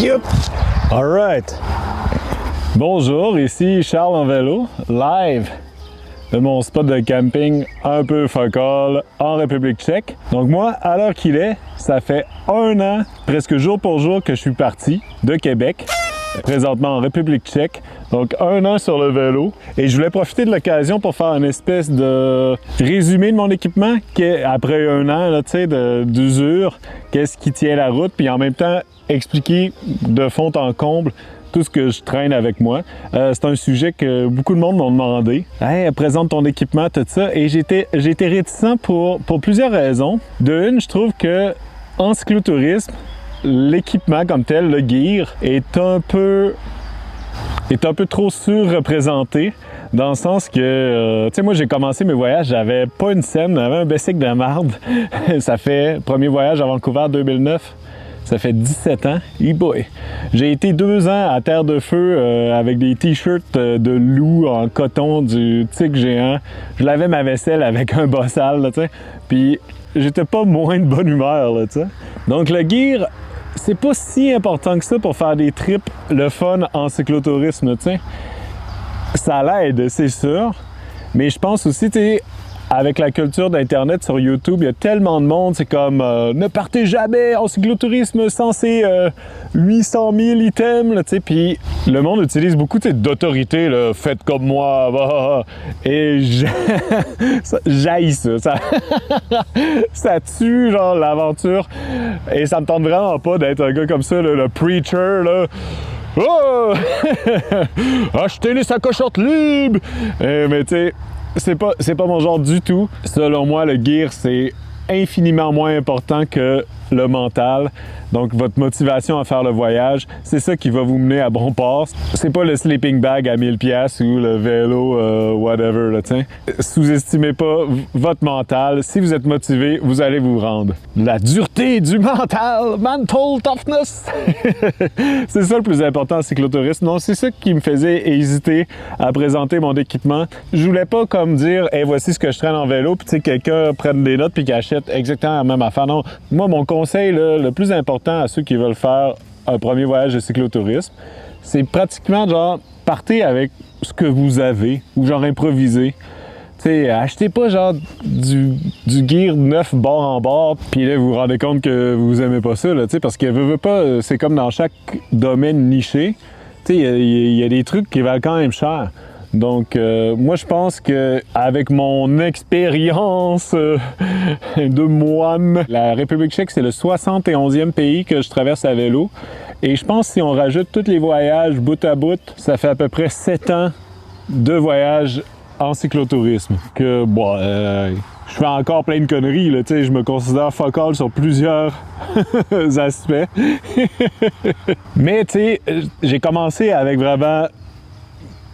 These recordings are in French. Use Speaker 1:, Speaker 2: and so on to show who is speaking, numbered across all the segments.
Speaker 1: Yup! Alright! Bonjour, ici Charles en vélo, live de mon spot de camping un peu focal en République tchèque. Donc moi, à l'heure qu'il est, ça fait 1 an, presque jour pour jour, que je suis parti de Québec, présentement en République tchèque. Donc 1 an sur le vélo. Et je voulais profiter de l'occasion pour faire une espèce de résumé de mon équipement après 1 an là, d'usure, qu'est-ce qui tient la route, puis en même temps expliquer de fond en comble tout ce que je traîne avec moi. C'est un sujet que beaucoup de monde m'ont demandé. Hey, présente ton équipement, tout ça. Et j'ai été réticent pour plusieurs raisons. De une, je trouve que en cyclotourisme, l'équipement comme tel, le gear, est un peu trop surreprésenté. Dans le sens que, tu sais, moi j'ai commencé mes voyages, j'avais pas une scène, j'avais un bicycle de marde. Ça fait, premier voyage à Vancouver 2009. Ça fait 17 ans. E-boy! J'ai été 2 ans à Terre de Feu avec des t-shirts de loup en coton du tigre géant. Je lavais ma vaisselle avec un bossal, tu sais. Puis j'étais pas moins de bonne humeur, tu sais. Donc le gear, c'est pas si important que ça pour faire des trips le fun en cyclotourisme, tu sais. Ça l'aide, c'est sûr. Mais je pense aussi, tu sais, avec la culture d'Internet sur YouTube, il y a tellement de monde, c'est comme ne partez jamais en cyclotourisme sans ces 800 000 items, tu sais, puis le monde utilise beaucoup d'autorité, faites comme moi, bah, et j'haïs ça, ça tue genre l'aventure, et ça me tente vraiment pas d'être un gars comme ça, le preacher, là. Oh! Achetez les sacochottes libres! Mais tu sais, c'est pas mon genre du tout. Selon moi, le gear, c'est infiniment moins important que le mental. Donc, votre motivation à faire le voyage, c'est ça qui va vous mener à bon port. C'est pas le sleeping bag à 1000$ ou le vélo, whatever, là, tiens. Sous-estimez pas votre mental. Si vous êtes motivé, vous allez vous rendre. La dureté du mental, mental toughness. C'est ça le plus important en cyclotourisme. Non, c'est ça qui me faisait hésiter à présenter mon équipement. Je voulais pas comme dire, hey, voici ce que je traîne en vélo, puis tu sais, quelqu'un prenne des notes puis qu'il achète exactement la même affaire. Non, moi, mon conseil, là, le plus important à ceux qui veulent faire un premier voyage de cyclotourisme, c'est pratiquement genre, partez avec ce que vous avez, ou genre improviser. T'sais, achetez pas genre du gear neuf bord en bord, puis là vous vous rendez compte que vous aimez pas ça, là, parce que veut pas, c'est comme dans chaque domaine niché, il y a des trucs qui valent quand même cher. Donc, moi, je pense que avec mon expérience de moine, la République tchèque, c'est le 71e pays que je traverse à vélo. Et je pense que si on rajoute tous les voyages bout à bout, ça fait à peu près 7 ans de voyages en cyclotourisme. Que, bon, je fais encore plein de conneries, là, je me considère focal sur plusieurs aspects. Mais, tu sais, j'ai commencé avec vraiment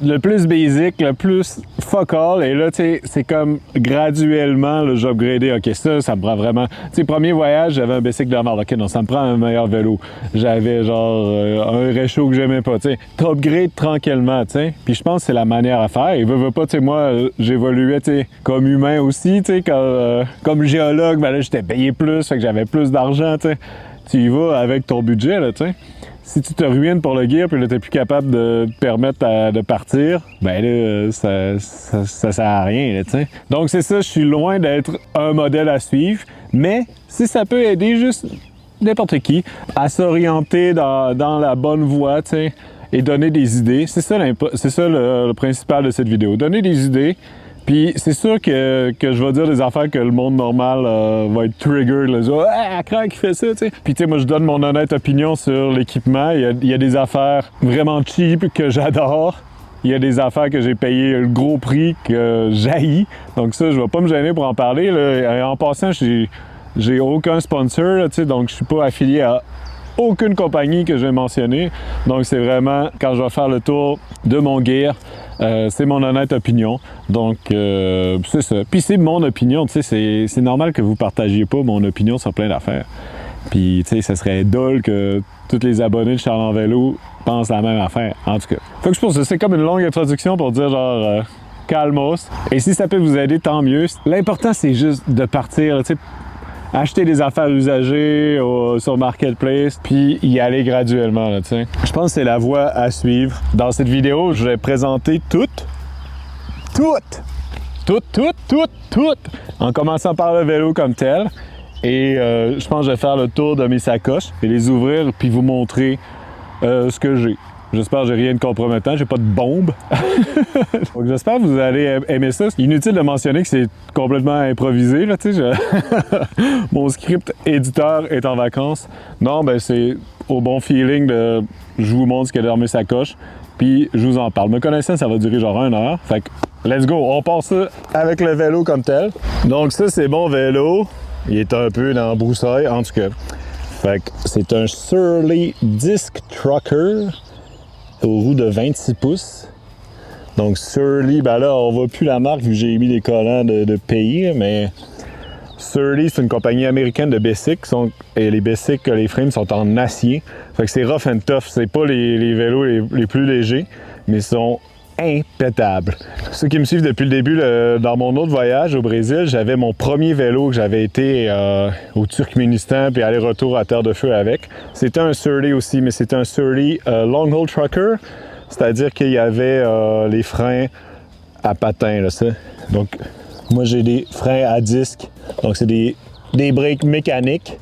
Speaker 1: le plus basic, le plus focal, et là, tu sais, c'est comme graduellement, là, j'ai upgradé. OK, ça me prend vraiment... Tu sais, premier voyage, j'avais un bicycle de merde. OK, non, ça me prend un meilleur vélo. J'avais genre un réchaud que j'aimais pas, tu sais. T'upgrades tranquillement, tu sais. Puis je pense que c'est la manière à faire. Et veux pas, tu sais, moi, j'évoluais, tu sais, comme humain aussi, tu sais, comme géologue, ben là, j'étais payé plus, fait que j'avais plus d'argent, tu sais. Tu y vas avec ton budget, là, tu sais. Si tu te ruines pour le gear puis là t'es plus capable de te permettre de partir, ben là ça sert à rien, là, tu sais. Donc c'est ça, je suis loin d'être un modèle à suivre, mais si ça peut aider juste n'importe qui à s'orienter dans la bonne voie, tu sais, et donner des idées, c'est ça le principal de cette vidéo, donner des idées. Puis c'est sûr que je vais dire des affaires que le monde normal va être triggered, là, genre, ah, craque qui fait ça, tu sais. Puis tu sais, moi je donne mon honnête opinion sur l'équipement. Il y a des affaires vraiment cheap que j'adore. Il y a des affaires que j'ai payé le gros prix que j'haïs. Donc ça, je vais pas me gêner pour en parler, là. Et en passant, j'ai aucun sponsor, là, tu sais, donc je suis pas affilié à aucune compagnie que je vais mentionner. Donc c'est vraiment, quand je vais faire le tour de mon gear, c'est mon honnête opinion. Donc c'est ça. Puis c'est mon opinion, tu sais, c'est normal que vous partagiez pas mon opinion sur plein d'affaires. Puis tu sais, ça serait drôle que tous les abonnés de Charles en vélo pensent la même affaire. En tout cas, faut que je pense que c'est comme une longue introduction pour dire genre calmos. Et si ça peut vous aider, tant mieux. L'important c'est juste de partir, tu sais. acheter des affaires usagées sur Marketplace, puis y aller graduellement, là, tu sais. Je pense que c'est la voie à suivre. Dans cette vidéo, je vais présenter toutes, en commençant par le vélo comme tel. Et je pense que je vais faire le tour de mes sacoches et les ouvrir, puis vous montrer ce que j'ai. J'espère que j'ai rien de compromettant, j'ai pas de bombe. Donc j'espère que vous allez aimer ça. Inutile de mentionner que c'est complètement improvisé, là, tu sais. Mon script éditeur est en vacances. Non, ben c'est au bon feeling de je vous montre ce qu'il y a dans mes sacoches, puis je vous en parle. Me connaissant, ça va durer genre 1 heure. Fait que let's go, on part ça avec le vélo comme tel. Donc ça, c'est mon vélo. Il est un peu dans la broussaille, en tout cas. Fait que c'est un Surly Disc Trucker aux roues de 26 pouces. Donc Surly, ben là, on voit plus la marque vu que j'ai mis les collants de pays, mais Surly, c'est une compagnie américaine de bicycles. Et les bicycles, les frames sont en acier. Fait que c'est rough and tough. C'est pas les vélos les plus légers, mais ils sont impétables. Ceux qui me suivent depuis le début, dans mon autre voyage au Brésil, j'avais mon premier vélo que j'avais été au Turkménistan puis aller-retour à Terre de Feu avec. C'était un Surly aussi, mais c'était un Surly Long Haul Trucker, c'est-à-dire qu'il y avait les freins à patins, là, ça. Donc, moi, j'ai des freins à disque, donc c'est des breaks mécaniques.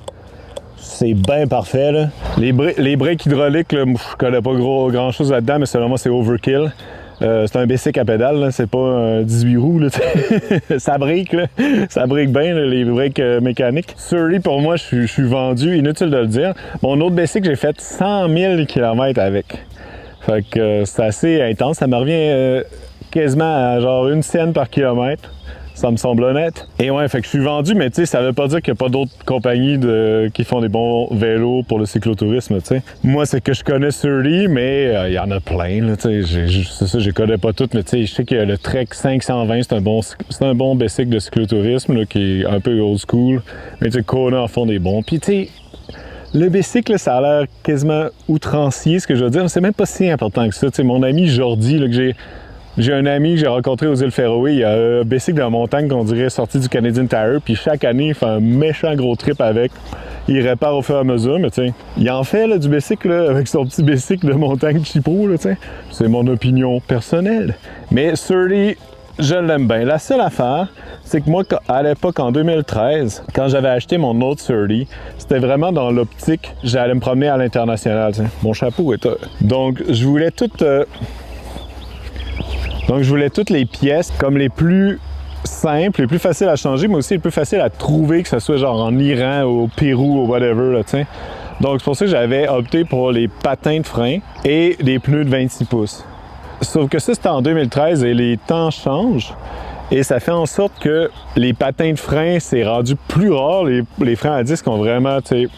Speaker 1: C'est bien parfait, là. Les breaks hydrauliques, là, je connais pas grand-chose là-dedans, mais selon moi, c'est overkill. C'est un bicycle à pédale, là. C'est pas un 18 roues, là. Ça brique, là. Ça brique bien, là, les breaks mécaniques. Surly, pour moi, je suis vendu, inutile de le dire. Mon autre bicycle, j'ai fait 100 000 km avec. Fait que c'est assez intense. Ça me revient quasiment à genre 1 cent par kilomètre. Ça me semble honnête. Et ouais, fait que je suis vendu, mais tu sais, ça veut pas dire qu'il n'y a pas d'autres compagnies qui font des bons vélos pour le cyclotourisme, tu sais. Moi, c'est que je connais Surly, mais il y en a plein, là, tu sais. C'est ça, je les connais pas toutes, mais tu sais, je sais qu'il y a le Trek 520, c'est un bon bicycle de cyclotourisme, là, qui est un peu old school. Mais tu sais, Kona en font des bons. Puis tu sais, le bicycle, là, ça a l'air quasiment outrancier, ce que je veux dire. C'est même pas si important que ça. Tu sais, mon ami Jordi, là, que j'ai un ami que j'ai rencontré aux îles Féroé, il a un bicycle de montagne qu'on dirait sorti du Canadian Tire, puis chaque année, il fait un méchant gros trip avec. Il répare au fur et à mesure, mais tu sais, il en fait là, du bicycle là, avec son petit bicycle de montagne cheapo, là, tu sais. C'est mon opinion personnelle. Mais Surly, je l'aime bien. La seule affaire, c'est que moi, à l'époque, en 2013, quand j'avais acheté mon autre Surly, c'était vraiment dans l'optique, j'allais me promener à l'international, tu sais. Mon chapeau est... Donc, je voulais toutes les pièces comme les plus simples, les plus faciles à changer, mais aussi les plus faciles à trouver, que ce soit genre en Iran, au Pérou, ou whatever, là, tu sais. Donc, c'est pour ça que j'avais opté pour les patins de frein et des pneus de 26 pouces. Sauf que ça, c'était en 2013 et les temps changent. Et ça fait en sorte que les patins de frein, c'est rendu plus rare. Les freins à disque ont vraiment, tu sais,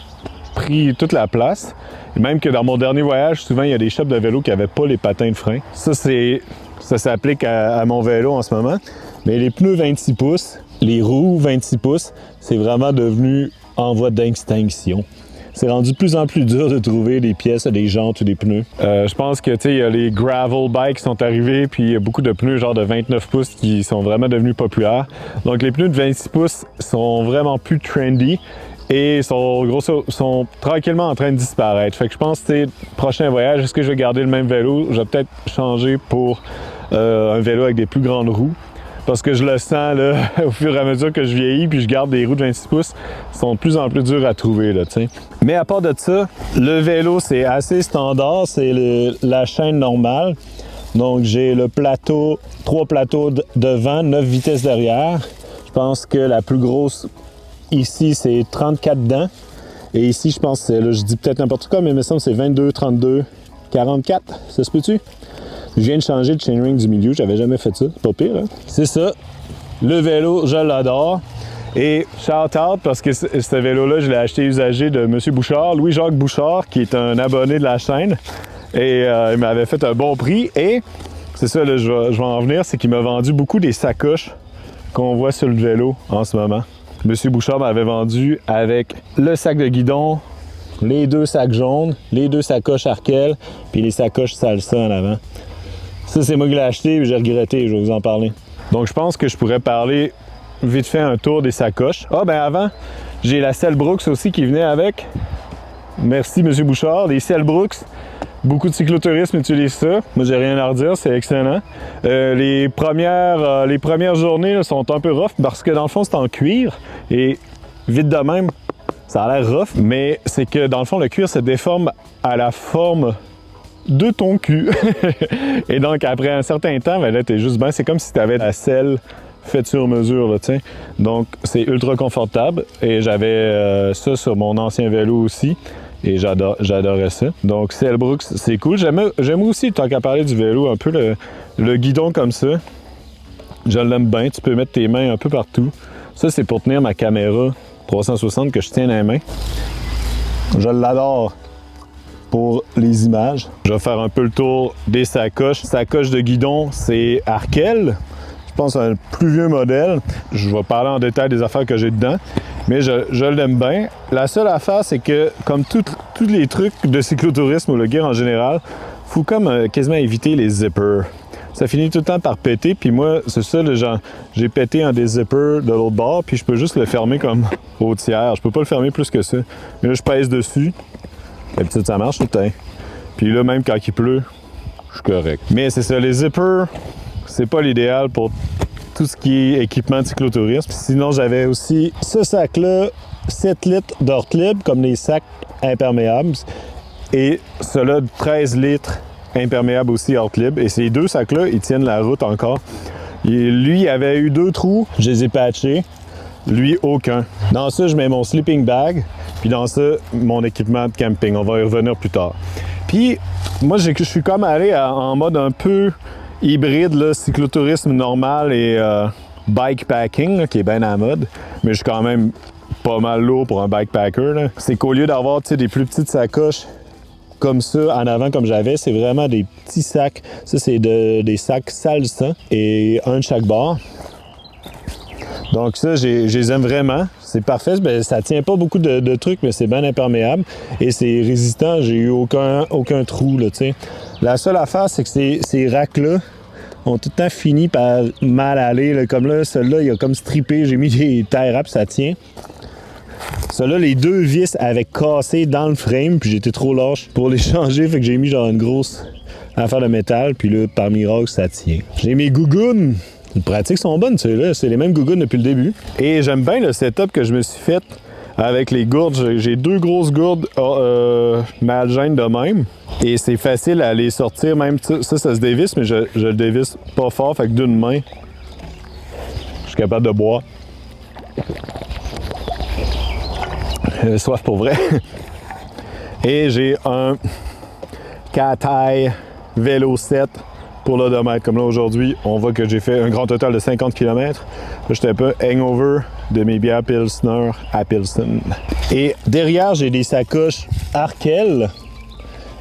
Speaker 1: pris toute la place. Et même que dans mon dernier voyage, souvent, il y a des shops de vélo qui n'avaient pas les patins de frein. Ça s'applique à mon vélo en ce moment. Mais les pneus 26 pouces, les roues 26 pouces, c'est vraiment devenu en voie d'extinction. C'est rendu de plus en plus dur de trouver des pièces, des jantes ou des pneus. Je pense que, tu sais, il y a les gravel bikes qui sont arrivés, puis il y a beaucoup de pneus genre de 29 pouces qui sont vraiment devenus populaires. Donc les pneus de 26 pouces sont vraiment plus trendy et sont tranquillement en train de disparaître. Fait que je pense que, tu sais, prochain voyage, est-ce que je vais garder le même vélo? Je vais peut-être changer pour un vélo avec des plus grandes roues. Parce que je le sens là, au fur et à mesure que je vieillis, puis je garde des roues de 26 pouces, sont de plus en plus dures à trouver, là, tu sais. Mais à part de ça, le vélo, c'est assez standard, c'est la chaîne normale. Donc, j'ai le plateau, 3 plateaux devant, 9 vitesses derrière. Je pense que la plus grosse ici, c'est 34 dents. Et ici, je pense, là, je dis peut-être n'importe quoi, mais il me semble que c'est 22, 32, 44. Ça se peut-tu? Je viens de changer le chainring du milieu, j'avais jamais fait ça, c'est pas pire, hein? C'est ça, le vélo, je l'adore. Et shout out, parce que ce vélo-là, je l'ai acheté usagé de M. Bouchard, Louis-Jacques Bouchard, qui est un abonné de la chaîne. Et il m'avait fait un bon prix. Et c'est ça, là, je vais en venir, c'est qu'il m'a vendu beaucoup des sacoches qu'on voit sur le vélo en ce moment. M. Bouchard m'avait vendu avec le sac de guidon, les 2 sacs jaunes, les 2 sacoches Arkel, puis les sacoches Salsa en avant. Ça, c'est moi qui l'ai acheté et j'ai regretté, je vais vous en parler. Donc, je pense que je pourrais parler vite fait un tour des sacoches. Ah, ben avant, j'ai la Selle Brooks aussi qui venait avec. Merci, M. Bouchard. Les Selle Brooks, beaucoup de cyclotourisme utilisent ça. Moi, j'ai rien à redire, c'est excellent. Les premières journées là, sont un peu rough parce que dans le fond, c'est en cuir. Et vite de même, ça a l'air rough, mais c'est que dans le fond, le cuir se déforme à la forme de ton cul. Et donc, après un certain temps, ben là, t'es juste bien. C'est comme si tu avais la selle faite sur mesure, là, tu sais. Donc, c'est ultra confortable. Et j'avais ça sur mon ancien vélo aussi. Et j'adorais ça. Donc, Selle Brooks, c'est cool. J'aime aussi, tant qu'à parler du vélo, un peu le guidon comme ça. Je l'aime bien. Tu peux mettre tes mains un peu partout. Ça, c'est pour tenir ma caméra 360 que je tiens dans les mains. Je l'adore pour les images. Je vais faire un peu le tour des sacoches. Sacoche de guidon, c'est Arkel. Je pense à un plus vieux modèle. Je vais parler en détail des affaires que j'ai dedans. Mais je l'aime bien. La seule affaire, c'est que, comme tous les trucs de cyclotourisme ou le gear en général, il faut comme quasiment éviter les zippers. Ça finit tout le temps par péter, puis moi, c'est ça, j'ai pété un des zippers de l'autre bord, puis je peux juste le fermer comme au tiers. Je peux pas le fermer plus que ça. Mais là, je pèse dessus. D'habitude, ça marche tout le temps. Puis là, même quand il pleut, je suis correct. Mais c'est ça, les zippers, c'est pas l'idéal pour tout ce qui est équipement de cyclotourisme. Sinon, j'avais aussi ce sac-là, 7 litres d'Ortlieb, comme les sacs imperméables. Et ceux-là, 13 litres imperméables aussi Ortlieb. Et ces deux sacs-là, ils tiennent la route encore. Et lui, il avait eu 2 trous, je les ai patchés. Lui, aucun. Dans ça, je mets mon sleeping bag. Puis dans ça, mon équipement de camping. On va y revenir plus tard. Puis, moi, je suis comme allé en mode un peu hybride, là, cyclotourisme normal et bikepacking, là, qui est bien à la mode. Mais je suis quand même pas mal lourd pour un bikepacker. Là. C'est qu'au lieu d'avoir des plus petites sacoches comme ça en avant comme j'avais, c'est vraiment des petits sacs. Ça, c'est des sacs salissants et un de chaque bord. Donc ça, je les aime vraiment. C'est parfait. Ben, ça tient pas beaucoup de trucs, mais c'est bien imperméable. Et c'est résistant. J'ai eu aucun trou, là, tu sais. La seule affaire, c'est que ces racks-là ont tout le temps fini par mal aller. Là. Comme là, celui-là, il a comme strippé. J'ai mis des tie wraps, ça tient. Celui-là, les 2 vis avaient cassé dans le frame, puis j'étais trop lâche pour les changer. Fait que j'ai mis genre une grosse affaire de métal, puis là, par miracle, ça tient. J'ai mes gougounes. Les pratiques sont bonnes, ceux-là. C'est les mêmes gougounes depuis le début. Et j'aime bien le setup que je me suis fait avec les gourdes. J'ai 2 grosses gourdes Malgene de même. Et c'est facile à les sortir. Même ça se dévisse, mais je le dévisse pas fort. Fait que d'une main, je suis capable de boire. Soif pour vrai. Et j'ai un Katai Vélo 7 pour l'odomètre. Comme là, aujourd'hui, on voit que j'ai fait un grand total de 50 km. Là, j'étais un peu hangover de mes bières Pilsner à Pilsen. Et derrière, j'ai des sacoches Arkel.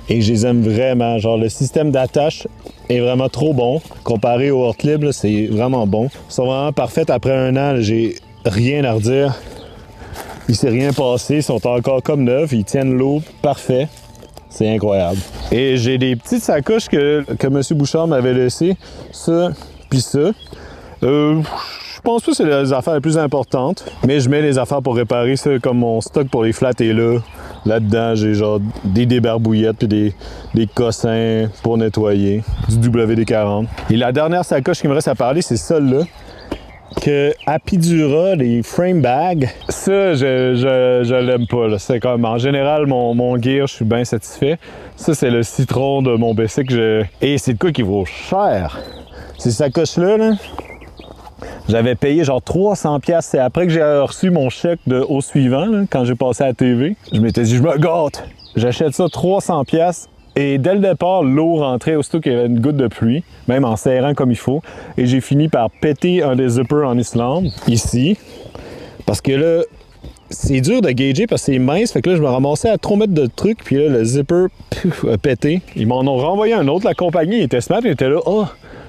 Speaker 1: Et je les aime vraiment. Genre, le système d'attache est vraiment trop bon. Comparé au Ortlieb, c'est vraiment bon. Ils sont vraiment parfaits. Après un an, j'ai rien à redire. Il s'est rien passé. Ils sont encore comme neufs. Ils tiennent l'eau parfait. C'est incroyable. Et j'ai des petites sacoches que M. Bouchard m'avait laissées. Ça, puis ça. Je pense pas que c'est les affaires les plus importantes. Mais je mets les affaires pour réparer ça, comme mon stock pour les flats est là. Là-dedans, j'ai genre des débarbouillettes puis des cossins pour nettoyer. Du WD-40. Et la dernière sacoche qui me reste à parler, c'est celle-là. Que Apidura, les frame bags, ça, je l'aime pas. Là. C'est comme, en général, mon gear, je suis bien satisfait. Ça, c'est le citron de mon BC que je... Et c'est de quoi qui vaut cher. Ces sacoches-là, là, j'avais payé genre 300$. C'est après que j'ai reçu mon chèque au suivant, là, quand j'ai passé à la TV. Je m'étais dit, je me gâte. J'achète ça 300$. Et dès le départ, l'eau rentrait aussitôt qu'il y avait une goutte de pluie, même en serrant comme il faut. Et j'ai fini par péter un des zippers en Islande, ici. Parce que là, c'est dur de gager parce que c'est mince. Fait que là, je me ramassais à trop mettre de trucs. Puis là, le zipper a pété. Ils m'en ont renvoyé un autre. La compagnie était smart. Ils étaient là, oh,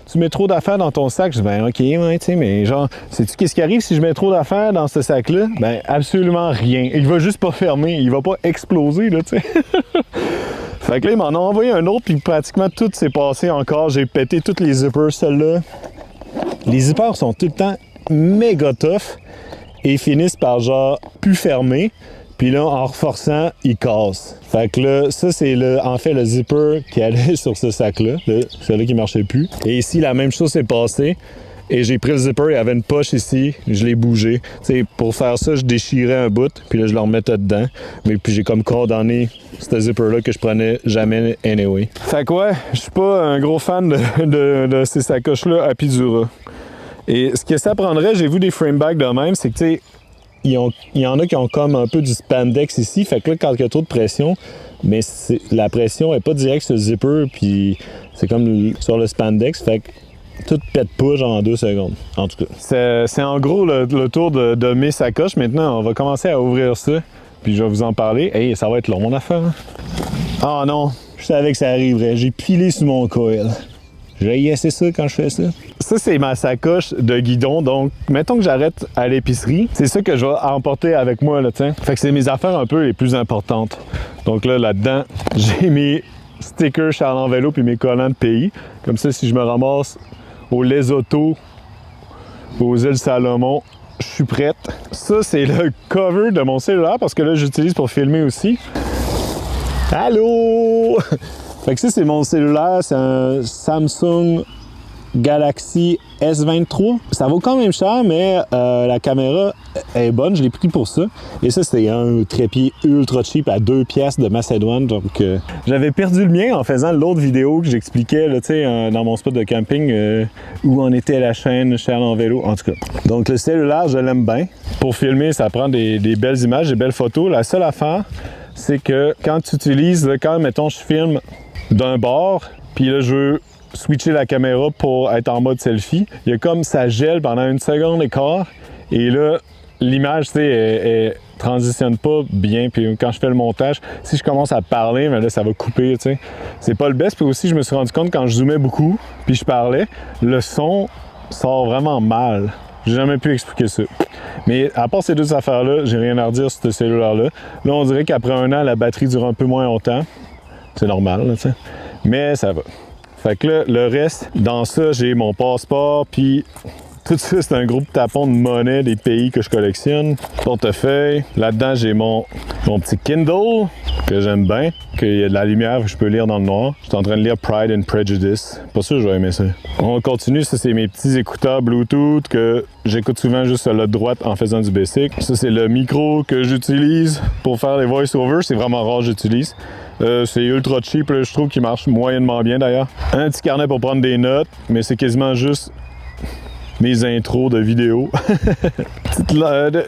Speaker 1: tu mets trop d'affaires dans ton sac. Je dis, ben ok, ouais, tu sais, mais genre, sais-tu qu'est-ce qui arrive si je mets trop d'affaires dans ce sac-là? Ben absolument rien. Il va juste pas fermer. Il va pas exploser, là, tu sais. Fait que là, ils m'en ont envoyé un autre, puis pratiquement tout s'est passé encore. J'ai pété tous les zippers, ceux-là. Les zippers sont tout le temps méga tough et finissent par genre plus fermer. Puis là, en reforçant, il casse. Fait que là, ça, c'est en fait le zipper qui allait sur ce sac-là. Celui-là qui marchait plus. Et ici, la même chose s'est passée. Et j'ai pris le zipper, il y avait une poche ici, je l'ai bougé. T'sais, pour faire ça, je déchirais un bout, puis là, je le remettais dedans. Mais puis j'ai comme condamné ce zipper-là que je prenais jamais anyway. Fait que ouais, je suis pas un gros fan de ces sacoches-là à Pidura. Et ce que ça prendrait, j'ai vu des frame bags de même, c'est que tu sais, il y en a qui ont comme un peu du spandex ici, fait que là, quand il y a trop de pression, mais la pression est pas directe sur le zipper, puis c'est comme sur le spandex, fait que tout pète pas genre en 2 secondes, en tout cas. C'est en gros le tour de mes sacoches. Maintenant, on va commencer à ouvrir ça, puis je vais vous en parler. Hey, ça va être long, mon affaire. Ah non, je savais que ça arriverait. J'ai pilé sur mon coil. J'ai essayé ça quand je fais ça. Ça, c'est ma sacoche de guidon. Donc, mettons que j'arrête à l'épicerie. C'est ça que je vais emporter avec moi, là, tiens. Fait que c'est mes affaires un peu les plus importantes. Donc là-dedans, j'ai mes stickers Charles en vélo puis mes collants de pays. Comme ça, si je me ramasse au Lesotho, aux îles Salomon, je suis prête. Ça, c'est le cover de mon cellulaire parce que là, j'utilise pour filmer aussi. Allô! Fait que ça, c'est mon cellulaire, c'est un Samsung Galaxy S23. Ça vaut quand même cher, mais la caméra est bonne, je l'ai pris pour ça. Et ça, c'était un trépied ultra cheap à 2 piastres de Macédoine. Donc, j'avais perdu le mien en faisant l'autre vidéo que j'expliquais là, dans mon spot de camping où en était la chaîne Charles en vélo, en tout cas. Donc, le cellulaire, je l'aime bien. Pour filmer, ça prend des belles images, des belles photos. La seule affaire, c'est que quand tu utilises, quand, mettons, je filme d'un bord, puis là, je veux switcher la caméra pour être en mode selfie. Il y a comme ça gèle pendant 1 seconde et quart. Et là, l'image, tu sais, elle transitionne pas bien. Puis quand je fais le montage, si je commence à parler, mais là, ça va couper, tu sais. C'est pas le best. Puis aussi, je me suis rendu compte quand je zoomais beaucoup, puis je parlais, le son sort vraiment mal. J'ai jamais pu expliquer ça. Mais à part ces 2 affaires-là, j'ai rien à redire sur ce cellulaire-là. Là, on dirait qu'après 1 an, la batterie dure un peu moins longtemps. C'est normal, là, tu sais. Mais ça va. Fait que là, le reste, dans ça, j'ai mon passeport, puis tout ça, c'est un groupe tapon de monnaie des pays que je collectionne. Portefeuille. Là-dedans, j'ai mon petit Kindle, que j'aime bien, qu'il y a de la lumière, que je peux lire dans le noir. Je suis en train de lire Pride and Prejudice. Pas sûr que je vais aimer ça. On continue. Ça, c'est mes petits écouteurs Bluetooth que j'écoute souvent juste sur la droite en faisant du basic. Ça, c'est le micro que j'utilise pour faire les voice-overs. C'est vraiment rare que j'utilise. C'est ultra cheap, là, je trouve qu'il marche moyennement bien d'ailleurs. Un petit carnet pour prendre des notes, mais c'est quasiment juste mes intros de vidéos.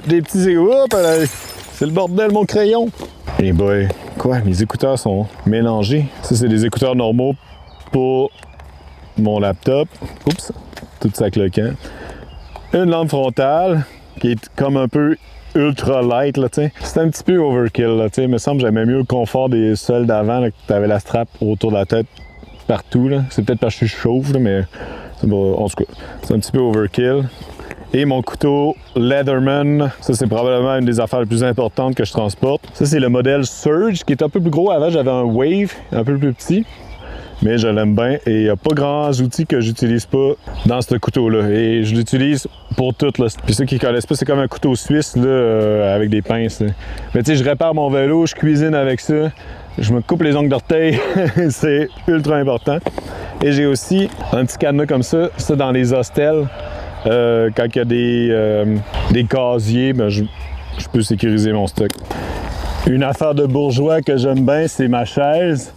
Speaker 1: Des petits... Oups, c'est le bordel, mon crayon! Eh boy, quoi? Mes écouteurs sont mélangés. Ça, c'est des écouteurs normaux pour mon laptop. Oups, tout ça cloquant. Une lampe frontale qui est comme un peu ultra light, là, tu sais. C'est un petit peu overkill, là, tu sais. Il me semble que j'aimais mieux le confort des sols d'avant, là, que tu avais la strap autour de la tête partout, là. C'est peut-être parce que je suis chauve, là, mais en tout cas, c'est un petit peu overkill. Et mon couteau Leatherman, ça c'est probablement une des affaires les plus importantes que je transporte. Ça c'est le modèle Surge, qui est un peu plus gros. Avant j'avais un Wave, un peu plus petit. Mais je l'aime bien et il n'y a pas grands outils que j'utilise pas dans ce couteau-là. Et je l'utilise pour tout, là. Puis ceux qui ne connaissent pas, c'est comme un couteau suisse là, avec des pinces, là. Mais tu sais, je répare mon vélo, je cuisine avec ça, je me coupe les ongles d'orteil, c'est ultra important. Et j'ai aussi un petit cadenas comme ça dans les hostels. Quand il y a des casiers, ben, je peux sécuriser mon stock. Une affaire de bourgeois que j'aime bien, c'est ma chaise.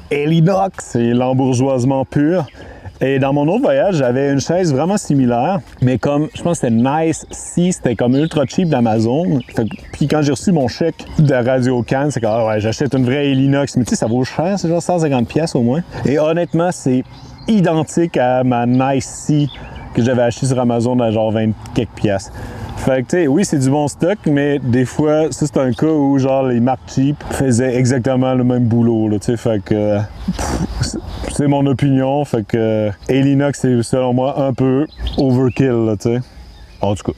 Speaker 1: Elinox, c'est l'embourgeoisement pur. Et dans mon autre voyage, j'avais une chaise vraiment similaire, mais comme, je pense que c'était Nice C, c'était comme ultra cheap d'Amazon. Puis quand j'ai reçu mon chèque de Radio Cannes, c'est comme, ouais, j'achète une vraie Elinox, mais tu sais, ça vaut cher, c'est genre 150$ au moins. Et honnêtement, c'est identique à ma Nice C que j'avais acheté sur Amazon à genre 20 quelques piastres. Fait que, tu sais, oui, c'est du bon stock, mais des fois, ça, c'est un cas où, genre, les marques cheap faisaient exactement le même boulot, là, tu sais, fait que... c'est mon opinion, fait que... Elinox, c'est, selon moi, un peu overkill, là, tu sais. En tout cas.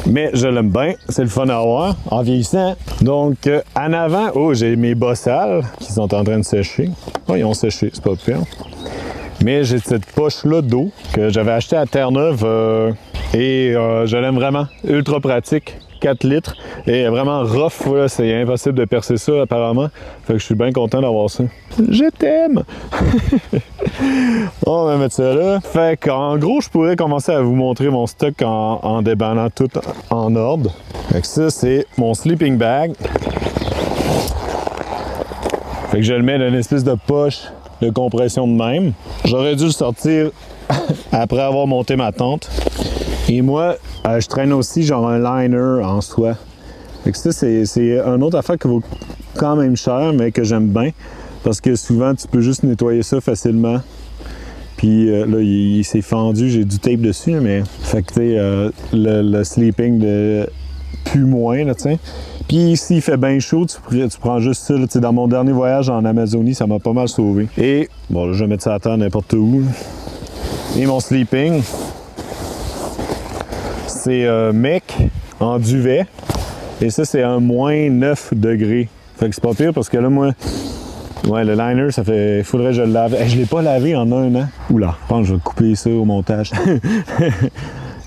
Speaker 1: Mais je l'aime bien, c'est le fun à avoir, en vieillissant. Donc, en avant, oh, j'ai mes bossales qui sont en train de sécher. Oh, ils ont séché, c'est pas pire. Mais j'ai cette poche-là d'eau que j'avais achetée à Terre-Neuve Et je l'aime vraiment. Ultra pratique. 4 litres. Et vraiment rough, là, c'est impossible de percer ça apparemment. Fait que je suis bien content d'avoir ça. Je t'aime! On va mettre ça là. Fait qu'en gros, je pourrais commencer à vous montrer mon stock en déballant tout en ordre. Fait que ça, c'est mon sleeping bag. Fait que je le mets dans une espèce de poche de compression de même. J'aurais dû le sortir après avoir monté ma tente. Et moi, je traîne aussi genre un liner en soie. Fait que ça, c'est une autre affaire qui vaut quand même cher, mais que j'aime bien. Parce que souvent, tu peux juste nettoyer ça facilement. Puis là, il s'est fendu, j'ai du tape dessus, mais... Fait que, tu sais, le sleeping de plus moins, là, tu sais. Puis s'il fait bien chaud, tu prends juste ça. Là, dans mon dernier voyage en Amazonie, ça m'a pas mal sauvé. Et, bon, là, je vais mettre ça à terre n'importe où. Et mon sleeping... C'est mec en duvet. Et ça, c'est un moins 9 degrés. Fait que c'est pas pire parce que là, moi, ouais, le liner, ça fait. Il faudrait que je le lave. Je l'ai pas lavé en un an. Oula, je pense que je vais couper ça au montage.